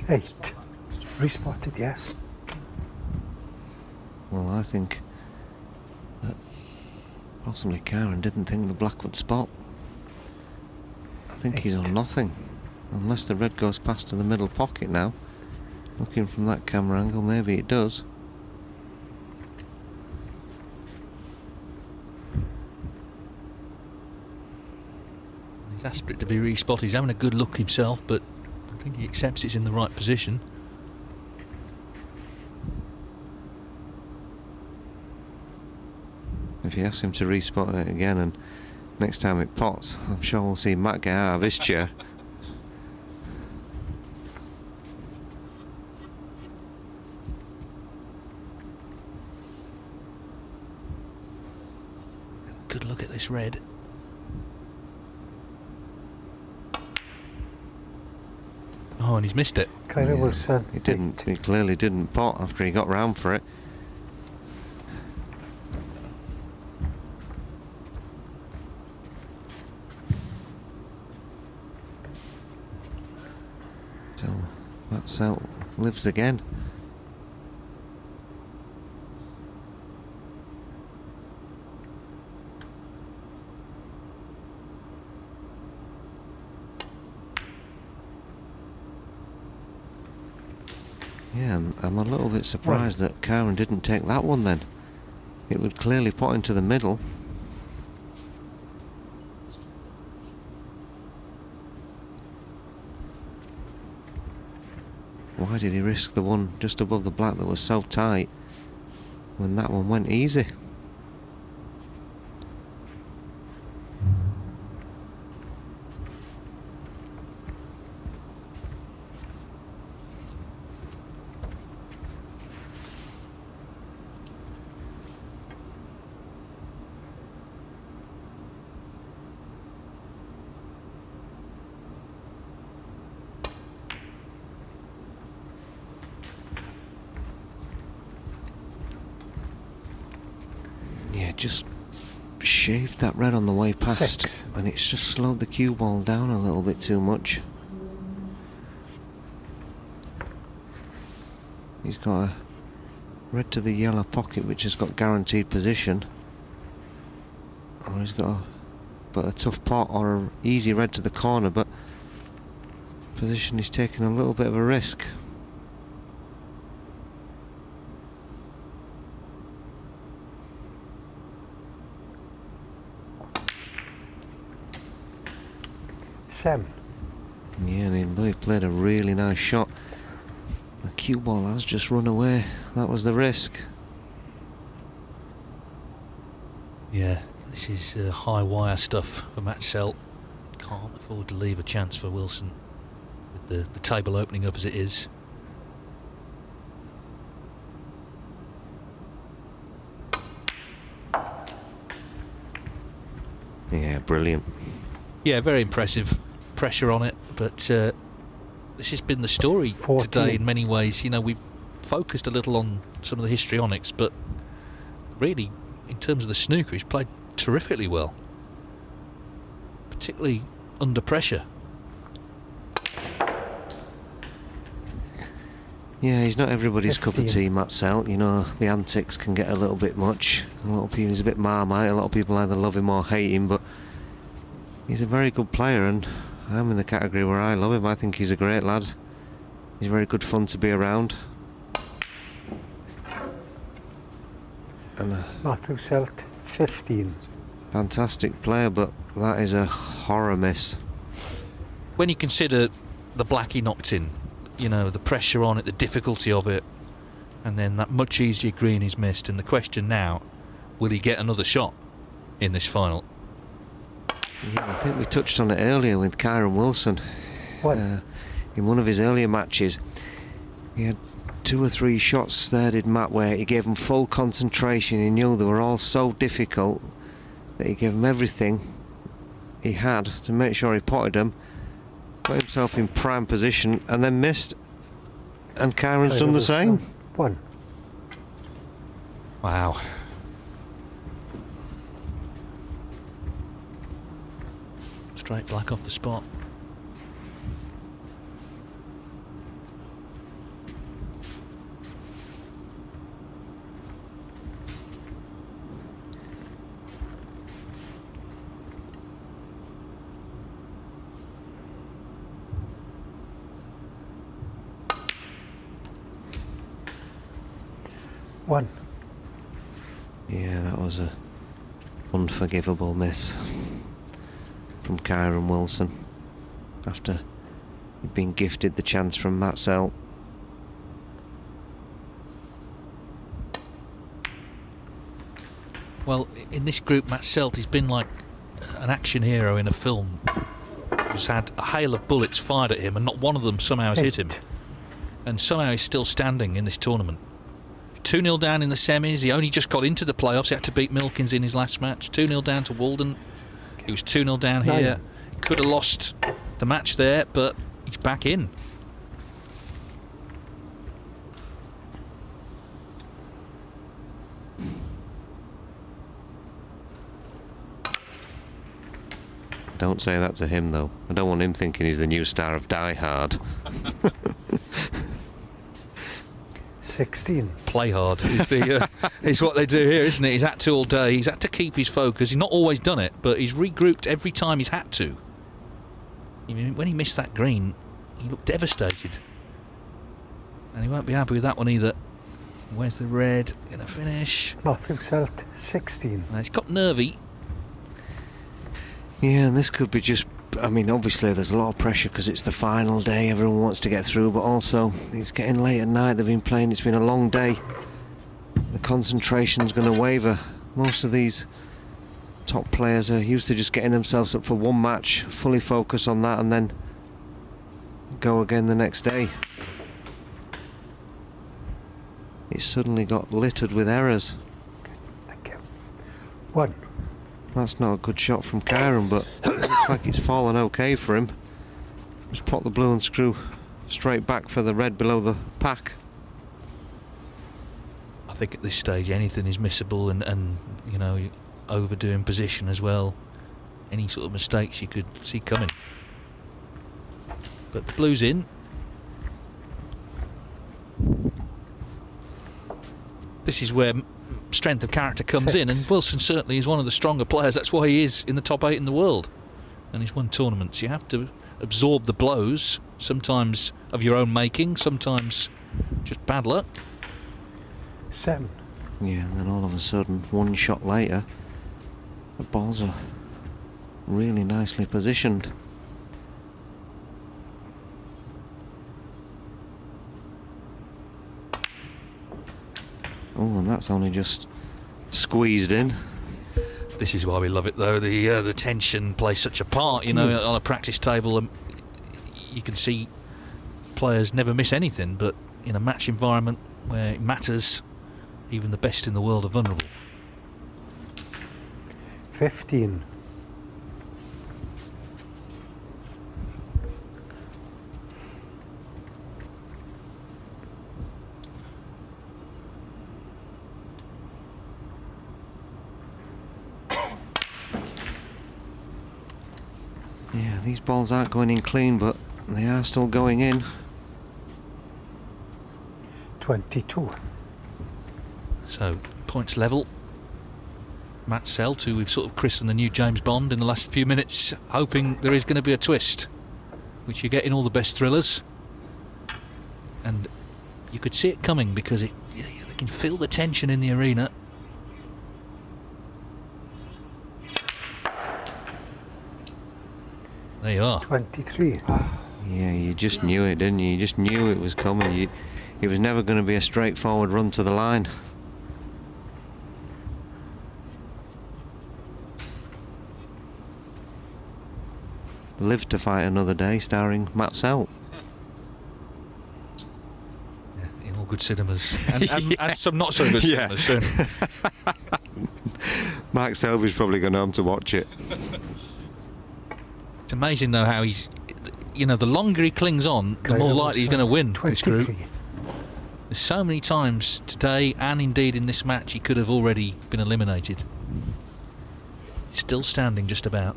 Eight. Respotted, yes. Well, I think that possibly Kyren didn't think the black would spot. I think he's on nothing. Unless the red goes past to the middle pocket now. Looking from that camera angle, maybe it does. He's asked for it to be respotted. He's having a good look himself, but I think he accepts it's in the right position. If you ask him to respot it again and next time it pots, I'm sure we'll see Matt get out of his chair. Good look at this red. Oh, and he's missed it. Kyren Wilson. He didn't. He clearly didn't pot after he got round for it. So that Selt lives again. Yeah, I'm a little bit surprised that Kyren didn't take that one then. It would clearly pot into the middle. Why did he risk the one just above the black that was so tight when that one went easy? Just shaved that red on the way past. 6. And it's just slowed the cue ball down a little bit too much. He's got a red to the yellow pocket which has got guaranteed position, or he's got a tough pot or an easy red to the corner, but position he's taking a little bit of a risk. Seven. Yeah, and he played a really nice shot. The cue ball has just run away. That was the risk. Yeah, This is high wire stuff for Matt Selt. Can't afford to leave a chance for Wilson with the table opening up as it is. Yeah, brilliant. Yeah, very impressive. Pressure on it, but this has been the story 14. today in many ways. You know, we've focused a little on some of the histrionics, but really, in terms of the snooker, he's played terrifically well, particularly under pressure. Yeah, he's not everybody's cup of 15. tea, Matt Selt. You know, the antics can get a little bit much. A lot of people, he's a bit Marmite. A lot of people either love him or hate him, but he's a very good player, and I'm in the category where I love him. I think he's a great lad. He's very good fun to be around. And Matthew Selt, 15. fantastic player, but that is a horror miss. When you consider the black he knocked in, you know, the pressure on it, the difficulty of it, and then that much easier green he's missed, and the question now, will he get another shot in this final? Yeah, I think we touched on it earlier with Kyren Wilson. What? In one of his earlier matches, he had 2 or 3 shots there, did Matt, where he gave them full concentration. He knew they were all so difficult that he gave them everything he had to make sure he potted them, got himself in prime position, and then missed. And Kyren's done the same. 1. Wow. Straight black off the spot. One. Yeah, that was a unforgivable miss from Kyren Wilson after he'd been gifted the chance from Matt Selt. Well, in this group, Matt Selt, he's been like an action hero in a film. He's had a hail of bullets fired at him, and not one of them somehow has hit him. And somehow he's still standing in this tournament. 2-0 down in the semis. He only just got into the playoffs. He had to beat Milkins in his last match. 2-0 down to Walden. He was 2-0 down here. Could have lost the match there, but he's back in. Don't say that to him, though. I don't want him thinking he's the new star of Die Hard. 16. Play hard is the is what they do here, isn't it? He's had to all day. He's had to keep his focus. He's not always done it, but he's regrouped every time he's had to. I mean, when he missed that green, he looked devastated, and he won't be happy with that one either. Where's the red? Gonna finish. Matthew Selt, 16. Now, he's got nervy. Yeah, and this could be just... I mean, obviously there's a lot of pressure because it's the final day, everyone wants to get through, but also it's getting late at night, they've been playing, it's been a long day. The concentration's going to waver. Most of these top players are used to just getting themselves up for one match, fully focus on that, and then go again the next day. It's suddenly got littered with errors. Thank you. 1. That's not a good shot from Kyren, but it looks like it's fallen okay for him. Just pop the blue and screw straight back for the red below the pack. I think at this stage anything is missable, and you know, overdoing position as well. Any sort of mistakes you could see coming. But the blue's in. This is where strength of character comes in, and Wilson certainly is one of the stronger players. That's why he is in the top 8 in the world, and he's won tournaments. You have to absorb the blows, sometimes of your own making, sometimes just bad luck. 7. Yeah, and then all of a sudden, one shot later, the balls are really nicely positioned. Oh, and that's only just squeezed in. This is why we love it, though. The tension plays such a part. You know, on a practice table, you can see players never miss anything, but in a match environment where it matters, even the best in the world are vulnerable. 15. Yeah, these balls aren't going in clean, but they are still going in. 22. So, points level. Matt Selt, who we've sort of christened the new James Bond in the last few minutes, hoping there is going to be a twist, which you get in all the best thrillers. And you could see it coming because you can feel the tension in the arena. There you are. 23. Yeah, you just knew it, didn't you? You just knew it was coming. It was never going to be a straightforward run to the line. Live to Fight Another Day, starring Matt Selt. Yeah, in all good cinemas. And some not so good cinemas soon. Mark Selby's probably going home to watch it. It's amazing though how he's, you know, the longer he clings on, the more likely he's going to win this group. 23. There's so many times today, and indeed in this match, he could have already been eliminated. Still standing just about.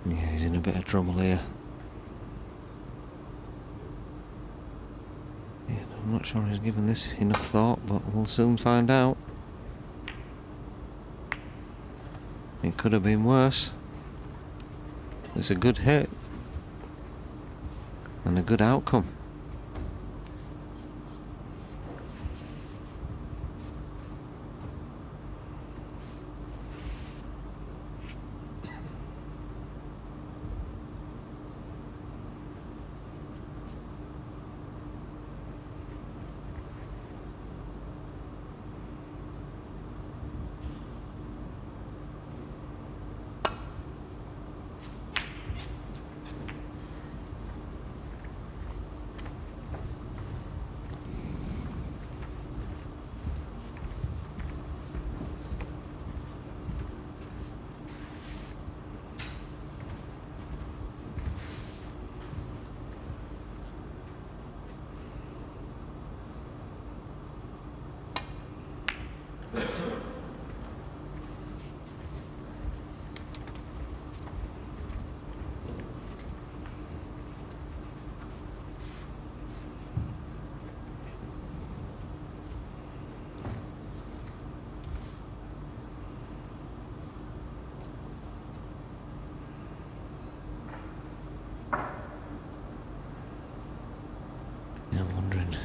Yeah, he's in a bit of trouble here. Yeah, I'm not sure he's given this enough thought, but we'll soon find out. It could have been worse. It's a good hit. And a good outcome.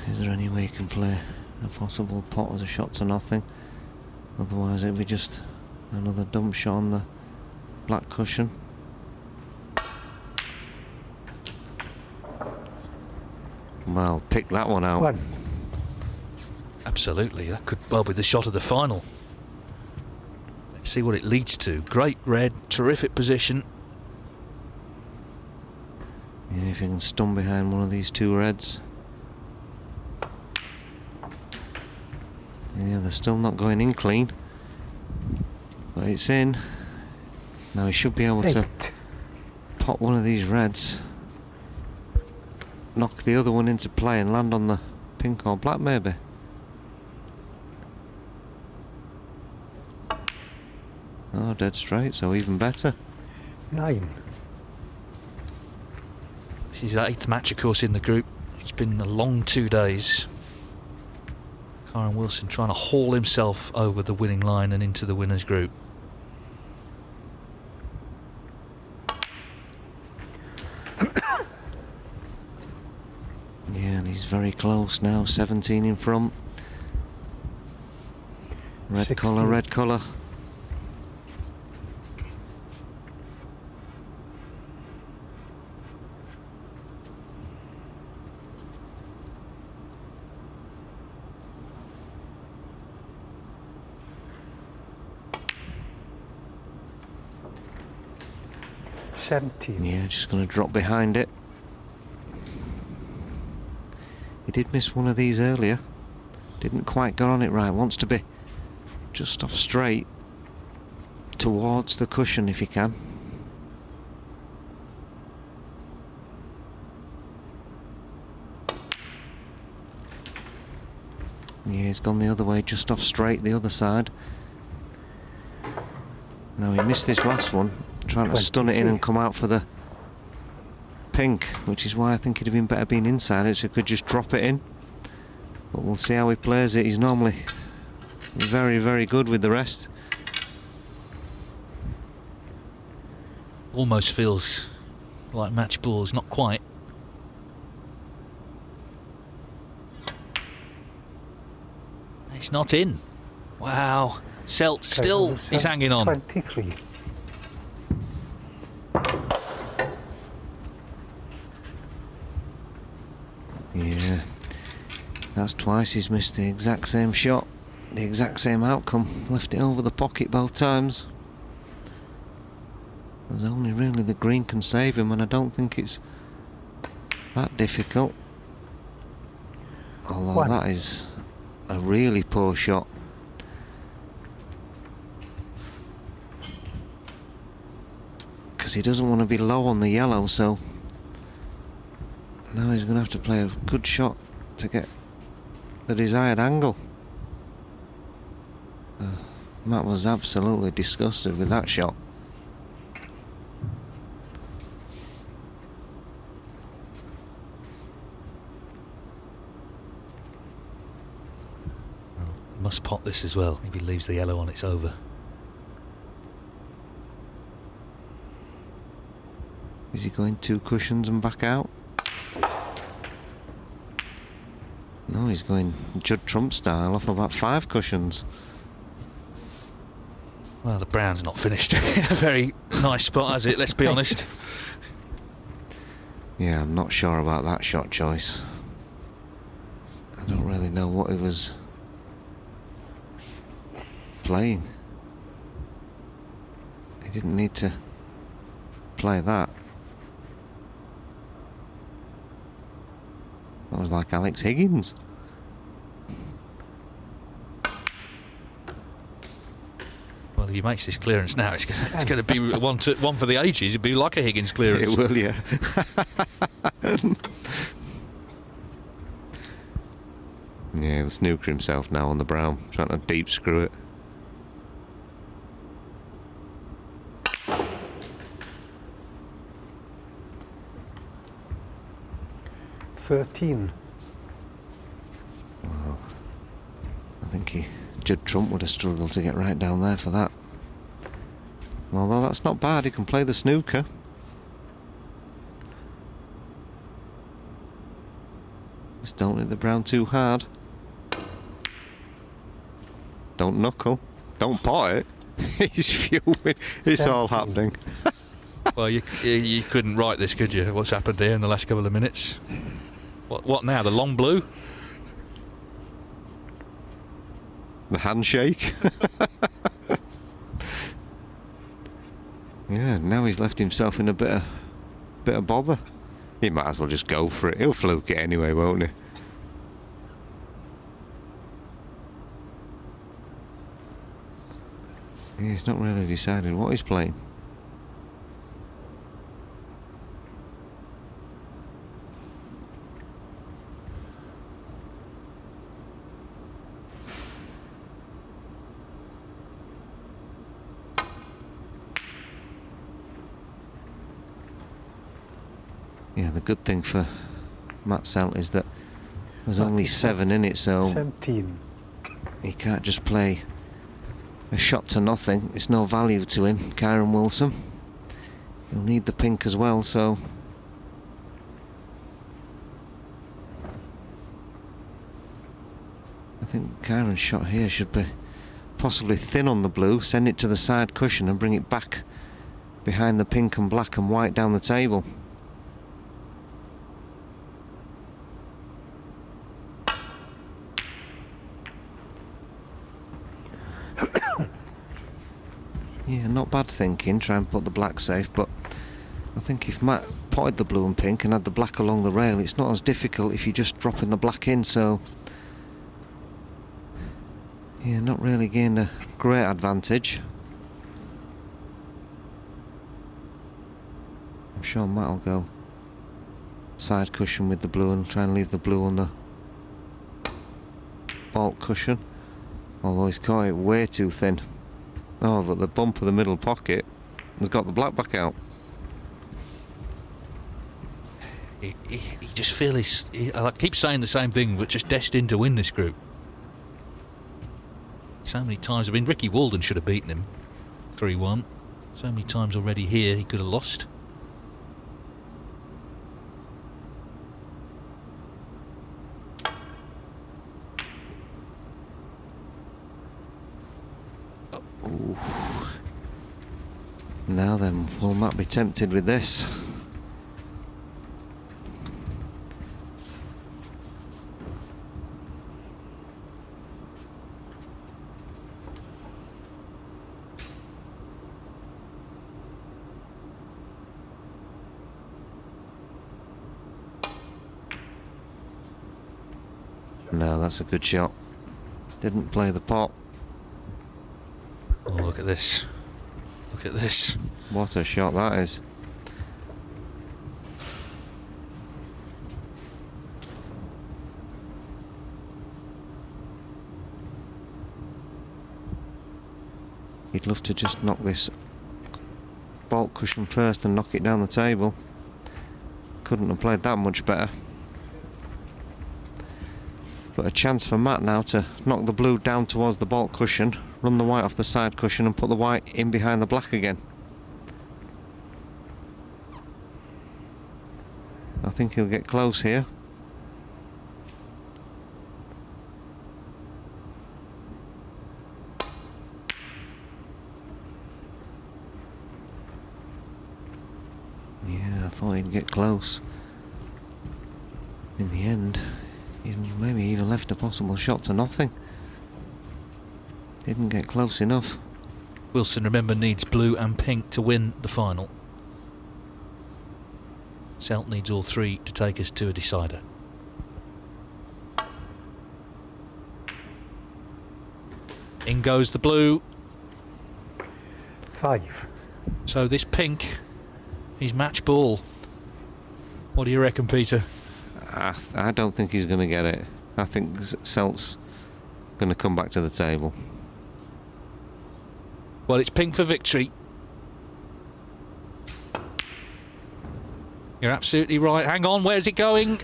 Is there any way you can play a possible pot as a shot to nothing? Otherwise it'd be just another dump shot on the black cushion. Well, pick that one out. 1. Absolutely, that could well be the shot of the final. Let's see what it leads to. Great red, terrific position. Yeah, if you can stun behind one of these two reds. Yeah, they're still not going in clean, but it's in. Now he should be able 8. to pop one of these reds, knock the other one into play and land on the pink or black maybe. Oh, dead straight, so even better. 9. This is the 8th match, of course, in the group. It's been a long 2 days. Kyren Wilson trying to haul himself over the winning line and into the winners group. Yeah, and he's very close now, 17 in front. Red 16. colour, red colour. 17. Yeah, just going to drop behind it. He did miss one of these earlier. Didn't quite get on it right. Wants to be just off straight towards the cushion if he can. Yeah, he's gone the other way, just off straight the other side. Now he missed this last one, trying to stun it in and come out for the pink, which is why I think it'd have been better being inside it so he could just drop it in. But we'll see how he plays it. He's normally very, very good with the rest. Almost feels like match balls, not quite. It's not in. Wow. Selt still is hanging on. 23. Yeah, that's twice he's missed the exact same shot, the exact same outcome. Left it over the pocket both times. There's only really the green can save him, and I don't think it's that difficult. Although that is a really poor shot. Because he doesn't want to be low on the yellow, so now he's going to have to play a good shot to get the desired angle. Matt was absolutely disgusted with that shot. Must pot this as well. If he leaves the yellow on, it's over. Is he going 2 cushions and back out? No, he's going Judd Trump style off about 5 cushions. Well, the brown's not finished in a very nice spot, has it? Let's be honest. Yeah, I'm not sure about that shot choice. I don't really know what he was playing. He didn't need to play that. That was like Alex Higgins. Well, he makes this clearance now. It's going to be one for the ages. It'd be like a Higgins clearance. It will, yeah. Yeah, the snooker himself now on the brown, trying to deep screw it. Well, I think Judd Trump would have struggled to get right down there for that. Although that's not bad, he can play the snooker. Just don't hit the brown too hard. Don't knuckle. Don't pot it. He's fuming. It's all happening. Well, you couldn't write this, could you? What's happened there in the last couple of minutes? What now? The long blue? The handshake. Yeah, now he's left himself in a bit of bother. He might as well just go for it. He'll fluke it anyway, won't he? Yeah, he's not really decided what he's playing. Yeah, the good thing for Matt Selt is that there's only 7 in it, so 17. he can't just play a shot to nothing. It's no value to him, Kyren Wilson. He'll need the pink as well, so I think Kyren's shot here should be possibly thin on the blue, send it to the side cushion and bring it back behind the pink and black and white down the table. Yeah, not bad thinking, try and put the black safe, but I think if Matt potted the blue and pink and had the black along the rail, it's not as difficult if you're just dropping the black in, so yeah, not really gained a great advantage. I'm sure Matt will go side cushion with the blue and try and leave the blue on the baulk cushion, although he's caught it way too thin. Oh, but the bump of the middle pocket has got the black back out. He just feels I keep saying the same thing, but just destined to win this group. So many times, I mean, Ricky Walden should have beaten him 3-1. So many times already here he could have lost. Ooh. Now then, will Matt be tempted with this? No, that's a good shot. Didn't play the pot. Oh, look at this. Look at this. What a shot that is. He'd love to just knock this baulk cushion first and knock it down the table. Couldn't have played that much better. But a chance for Matt now to knock the blue down towards the baulk cushion, run the white off the side cushion and put the white in behind the black again. I think he'll get close here. Yeah, I thought he'd get close. In the end, maybe even left a possible shot to nothing. Didn't get close enough. Wilson, remember, needs blue and pink to win the final. Selt needs all three to take us to a decider. In goes the blue. 5. So this pink is match ball. What do you reckon, Peter? I don't think he's going to get it. I think Selt's going to come back to the table. Well, it's pink for victory. You're absolutely right. Hang on, where's it going?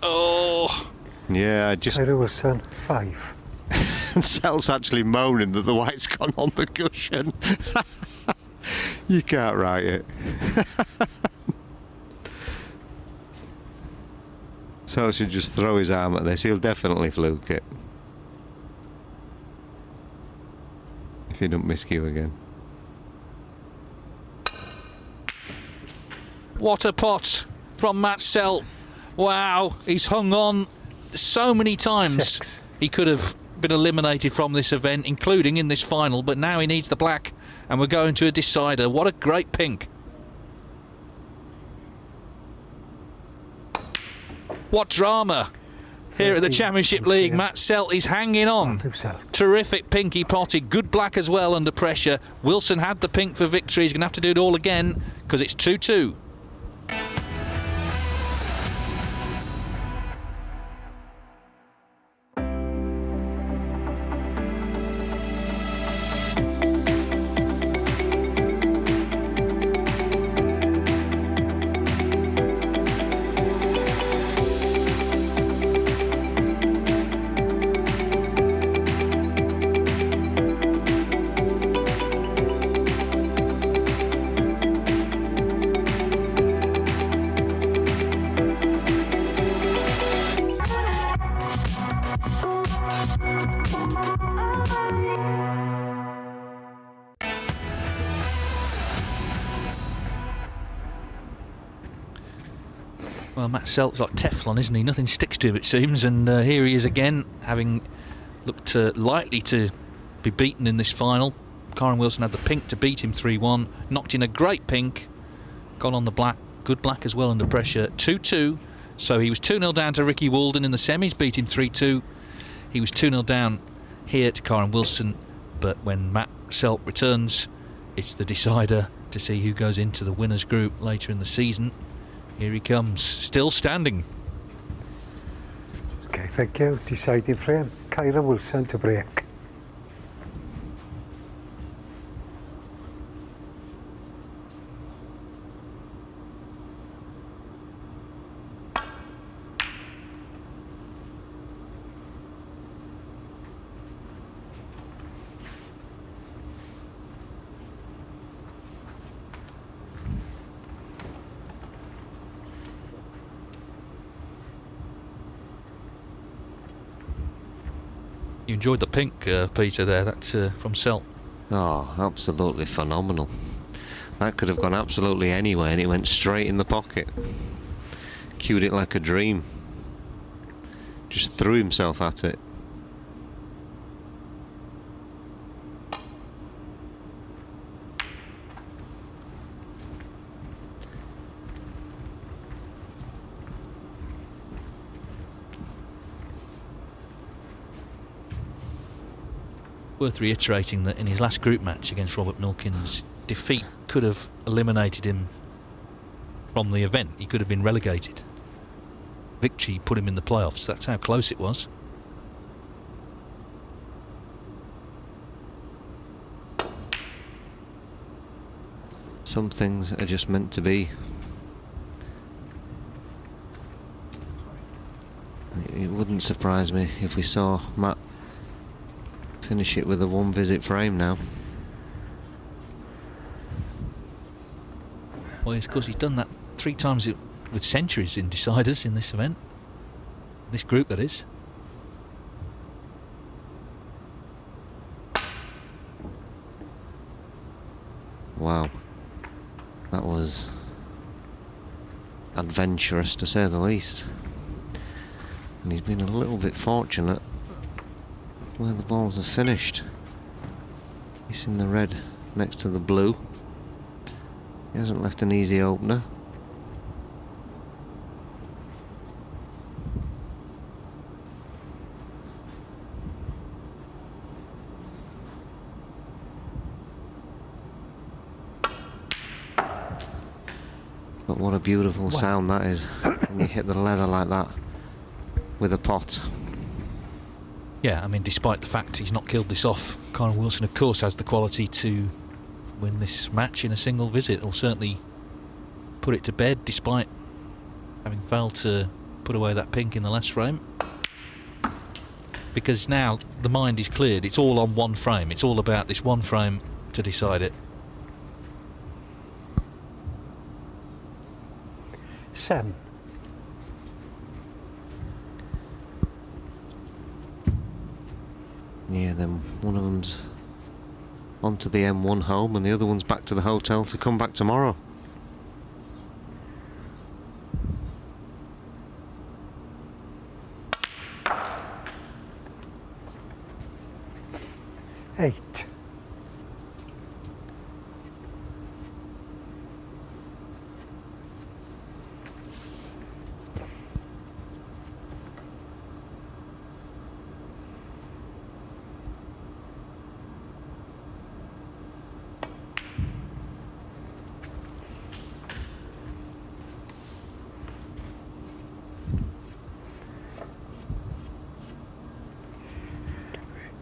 Oh. Yeah, just... Kyren Wilson, 5. And Selt's actually moaning that the white's gone on the cushion. You can't write it. Selt should just throw his arm at this. He'll definitely fluke it. If he don't miscue again. What a pot from Matt Selt. Wow, he's hung on so many times. 6. He could have been eliminated from this event, including in this final, but now he needs the black, and we're going to a decider. What a great pink. What drama here at the Championship League. Matt Selt is hanging on. Terrific pinky potted, good black as well under pressure. Wilson had the pink for victory. He's going to have to do it all again because it's 2-2. Well, Matt Selt's like Teflon, isn't he? Nothing sticks to him, it seems. And here he is again, having looked likely to be beaten in this final. Kyren Wilson had the pink to beat him 3-1. Knocked in a great pink. Gone on the black. Good black as well under pressure. 2-2. So he was 2-0 down to Ricky Walden in the semis, beat him 3-2. He was 2-0 down here to Kyren Wilson, but when Matt Selt returns, it's the decider to see who goes into the winners group later in the season. Here he comes, still standing. Okay, thank you. Deciding frame, Kyren Wilson to break. You enjoyed the pink, Peter, there. That's from Selt. Oh, absolutely phenomenal. That could have gone absolutely anywhere and it went straight in the pocket. Cued it like a dream. Just threw himself at it. Worth reiterating that in his last group match against Robert Milkins, defeat could have eliminated him from the event. He could have been relegated. Victory put him in the playoffs. That's how close it was. Some things are just meant to be. It wouldn't surprise me if we saw Matt finish it with a one visit frame now. Well, it's because he's done that 3 times with centuries in deciders in this event. This group, that is. Wow. That was adventurous to say the least. And he's been a little bit fortunate where the balls have finished. He's in the red next to the blue. He hasn't left an easy opener. But what a beautiful sound that is when you hit the leather like that with a pot. Yeah, I mean, despite the fact he's not killed this off, Kyren Wilson, of course, has the quality to win this match in a single visit, or certainly put it to bed, despite having failed to put away that pink in the last frame. Because now the mind is cleared, it's all on one frame, it's all about this one frame to decide it. 7. Yeah, then one of them's onto the M1 home and the other one's back to the hotel to come back tomorrow. Eight.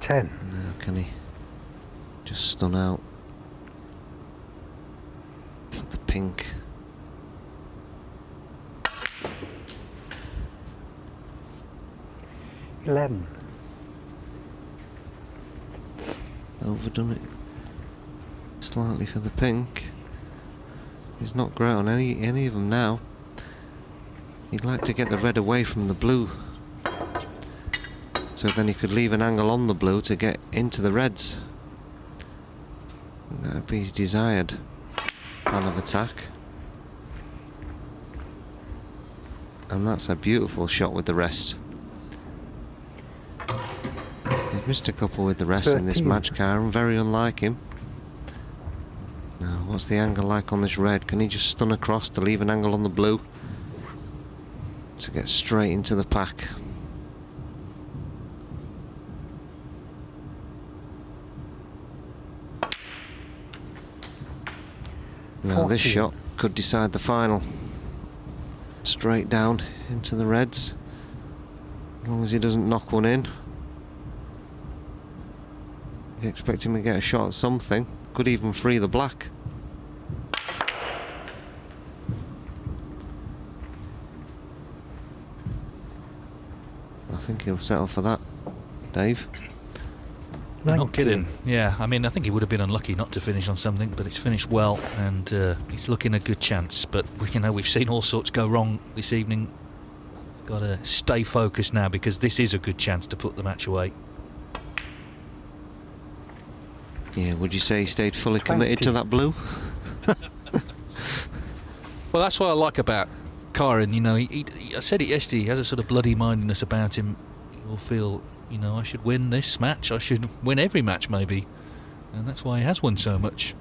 Ten. Now can he just stun out for the pink? $11. Overdone it slightly for the pink. He's not great on any of them now. He'd like to get the red away from the blue, so then he could leave an angle on the blue to get into the reds. That would be his desired plan of attack. And that's a beautiful shot with the rest. He's missed a couple with the rest in this 13. match, Kyren, very unlike him. Now, what's the angle like on this red? Can he just stun across to leave an angle on the blue? To get straight into the pack. Now this 40. shot could decide the final. Straight down into the reds. As long as he doesn't knock one in. You expect him to get a shot at something. Could even free the black. I think he'll settle for that, Dave. Not 19. kidding. Yeah, I mean, I think he would have been unlucky not to finish on something, but he's finished well, and he's looking a good chance. But we've seen all sorts go wrong this evening. Got to stay focused now, because this is a good chance to put the match away. Yeah, would you say he stayed fully committed to that blue? Well, that's what I like about Kyren. You know, I said it yesterday. He has a sort of bloody mindedness about him. He will feel, you know, I should win this match. I should win every match, maybe, and that's why he has won so much.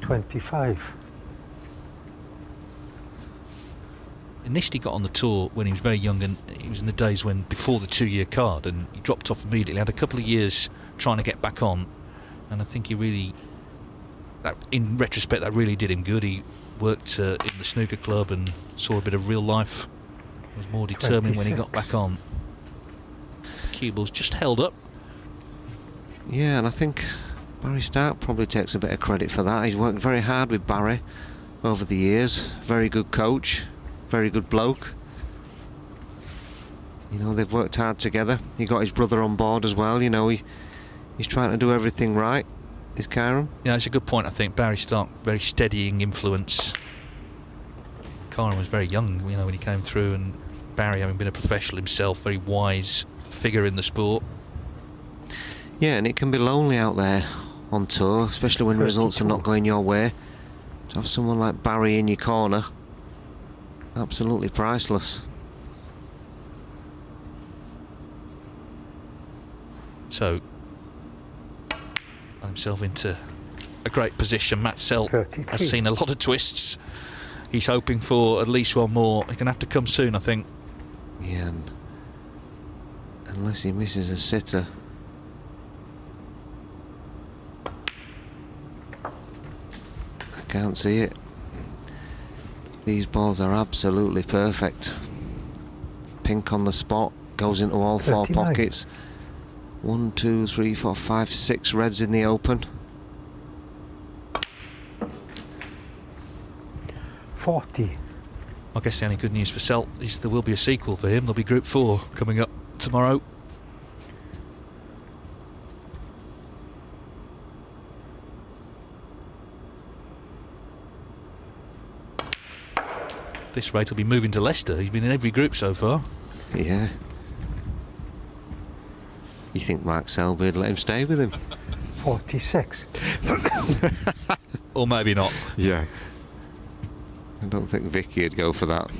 $25. Initially got on the tour when he was very young, and it was in the days when before the 2-year card, and he dropped off immediately. Had a couple of years trying to get back on, and I think he really, that in retrospect, that really did him good. He worked in the snooker club and saw a bit of real life. Was more determined when he got 26. back on. Cue balls just held up. Yeah, and I think Barry Stark probably takes a bit of credit for that. He's worked very hard with Barry over the years. Very good coach, very good bloke. You know, they've worked hard together. He got his brother on board as well. You know, he's trying to do everything right. Is Kyren? Yeah, it's a good point. I think Barry Stark, very steadying influence. Kyren was very young, you know, when he came through, and Barry, having been a professional himself, very wise figure in the sport. Yeah, and it can be lonely out there on tour, especially when results are not going your way. To have someone like Barry in your corner, absolutely priceless. So, got himself into a great position. Matt Selt 33. has seen a lot of twists. He's hoping for at least one more. It's going to have to come soon, I think. Yeah, and unless he misses a sitter. I can't see it. These balls are absolutely perfect. Pink on the spot, goes into all 4 39. pockets. 1, 2, 3, 4, 5, 6 reds in the open. 40. I guess the only good news for Selt is there will be a sequel for him. There'll be Group 4 coming up tomorrow. This rate will be moving to Leicester. He's been in every group so far. Yeah. You think Mark Selby would let him stay with him? 46. Or maybe not. Yeah. I don't think Vicky would go for that.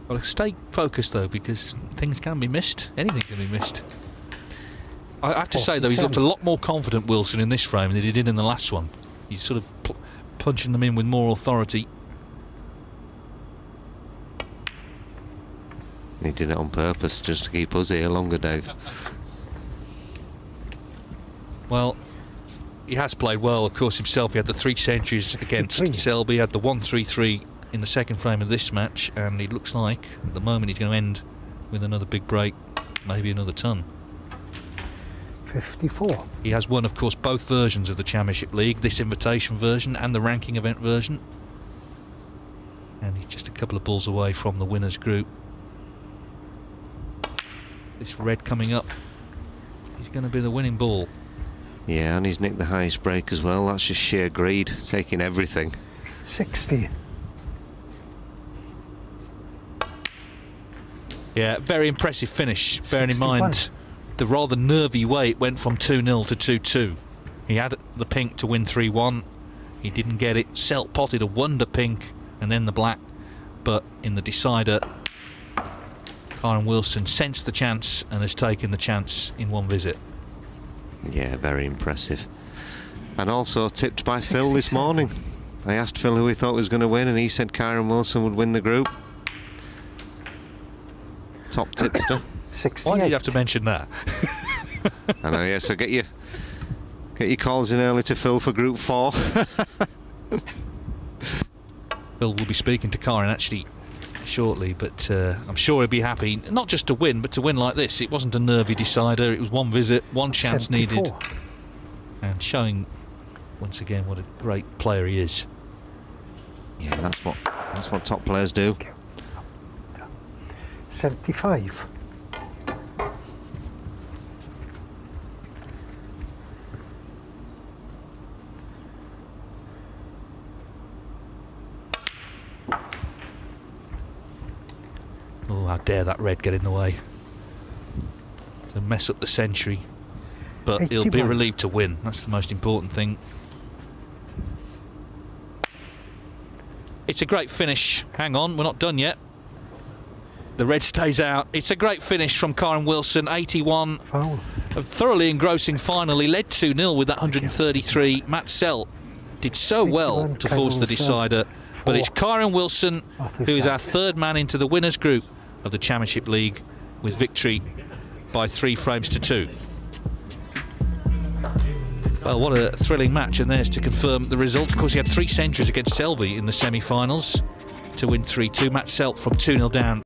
Well, stay focused though, because things can be missed. Anything can be missed. I have to say though, he's looked a lot more confident, Wilson, in this frame than he did in the last one. He's sort of punching them in with more authority. He did it on purpose, just to keep us here longer, Dave. Well, he has played well, of course, himself. He had the 3 centuries against 53. Selby, had the 1-3-3 in the second frame of this match, and it looks like at the moment he's going to end with another big break, maybe another ton. 54. He has won, of course, both versions of the Championship League, this invitation version and the ranking event version. And he's just a couple of balls away from the winners group. This red coming up, he's going to be the winning ball. Yeah, and he's nicked the highest break as well. That's just sheer greed, taking everything. 60. Yeah, very impressive finish, bearing in 61. mind the rather nervy way it went from 2-0 to 2-2. He had the pink to win 3-1. He didn't get it. Selt potted a wonder pink and then the black, but in the decider, Kyren Wilson sensed the chance and has taken the chance in one visit. Yeah, very impressive. And also tipped by Phil this morning. I asked Phil who he thought was going to win, and he said Kyren Wilson would win the group. Top tipster. 68. Why did you have to mention that? I know, yeah, so get your calls in early to Phil for Group 4. Phil will be speaking to Kyren actually shortly, but I'm sure he'll be happy, not just to win, but to win like this. It wasn't a nervy decider, it was one visit, one chance 74. needed, and showing once again what a great player he is. Yeah, that's what top players do. 75. Oh, how dare that red get in the way. To mess up the century. But he'll be 81. relieved to win. That's the most important thing. It's a great finish. Hang on, we're not done yet. The red stays out. It's a great finish from Kyren Wilson. 81. Foul. A thoroughly engrossing final. He led 2-0 with that 133. Matt Selt did so well 81, to force the Kyren decider. But it's Kyren Wilson who is our third man into the winners group of the Championship League, with victory by 3 frames to 2. Well, what a thrilling match, and there's to confirm the result. Of course, he had 3 centuries against Selby in the semi-finals to win 3-2. Matt Selt from 2-0 down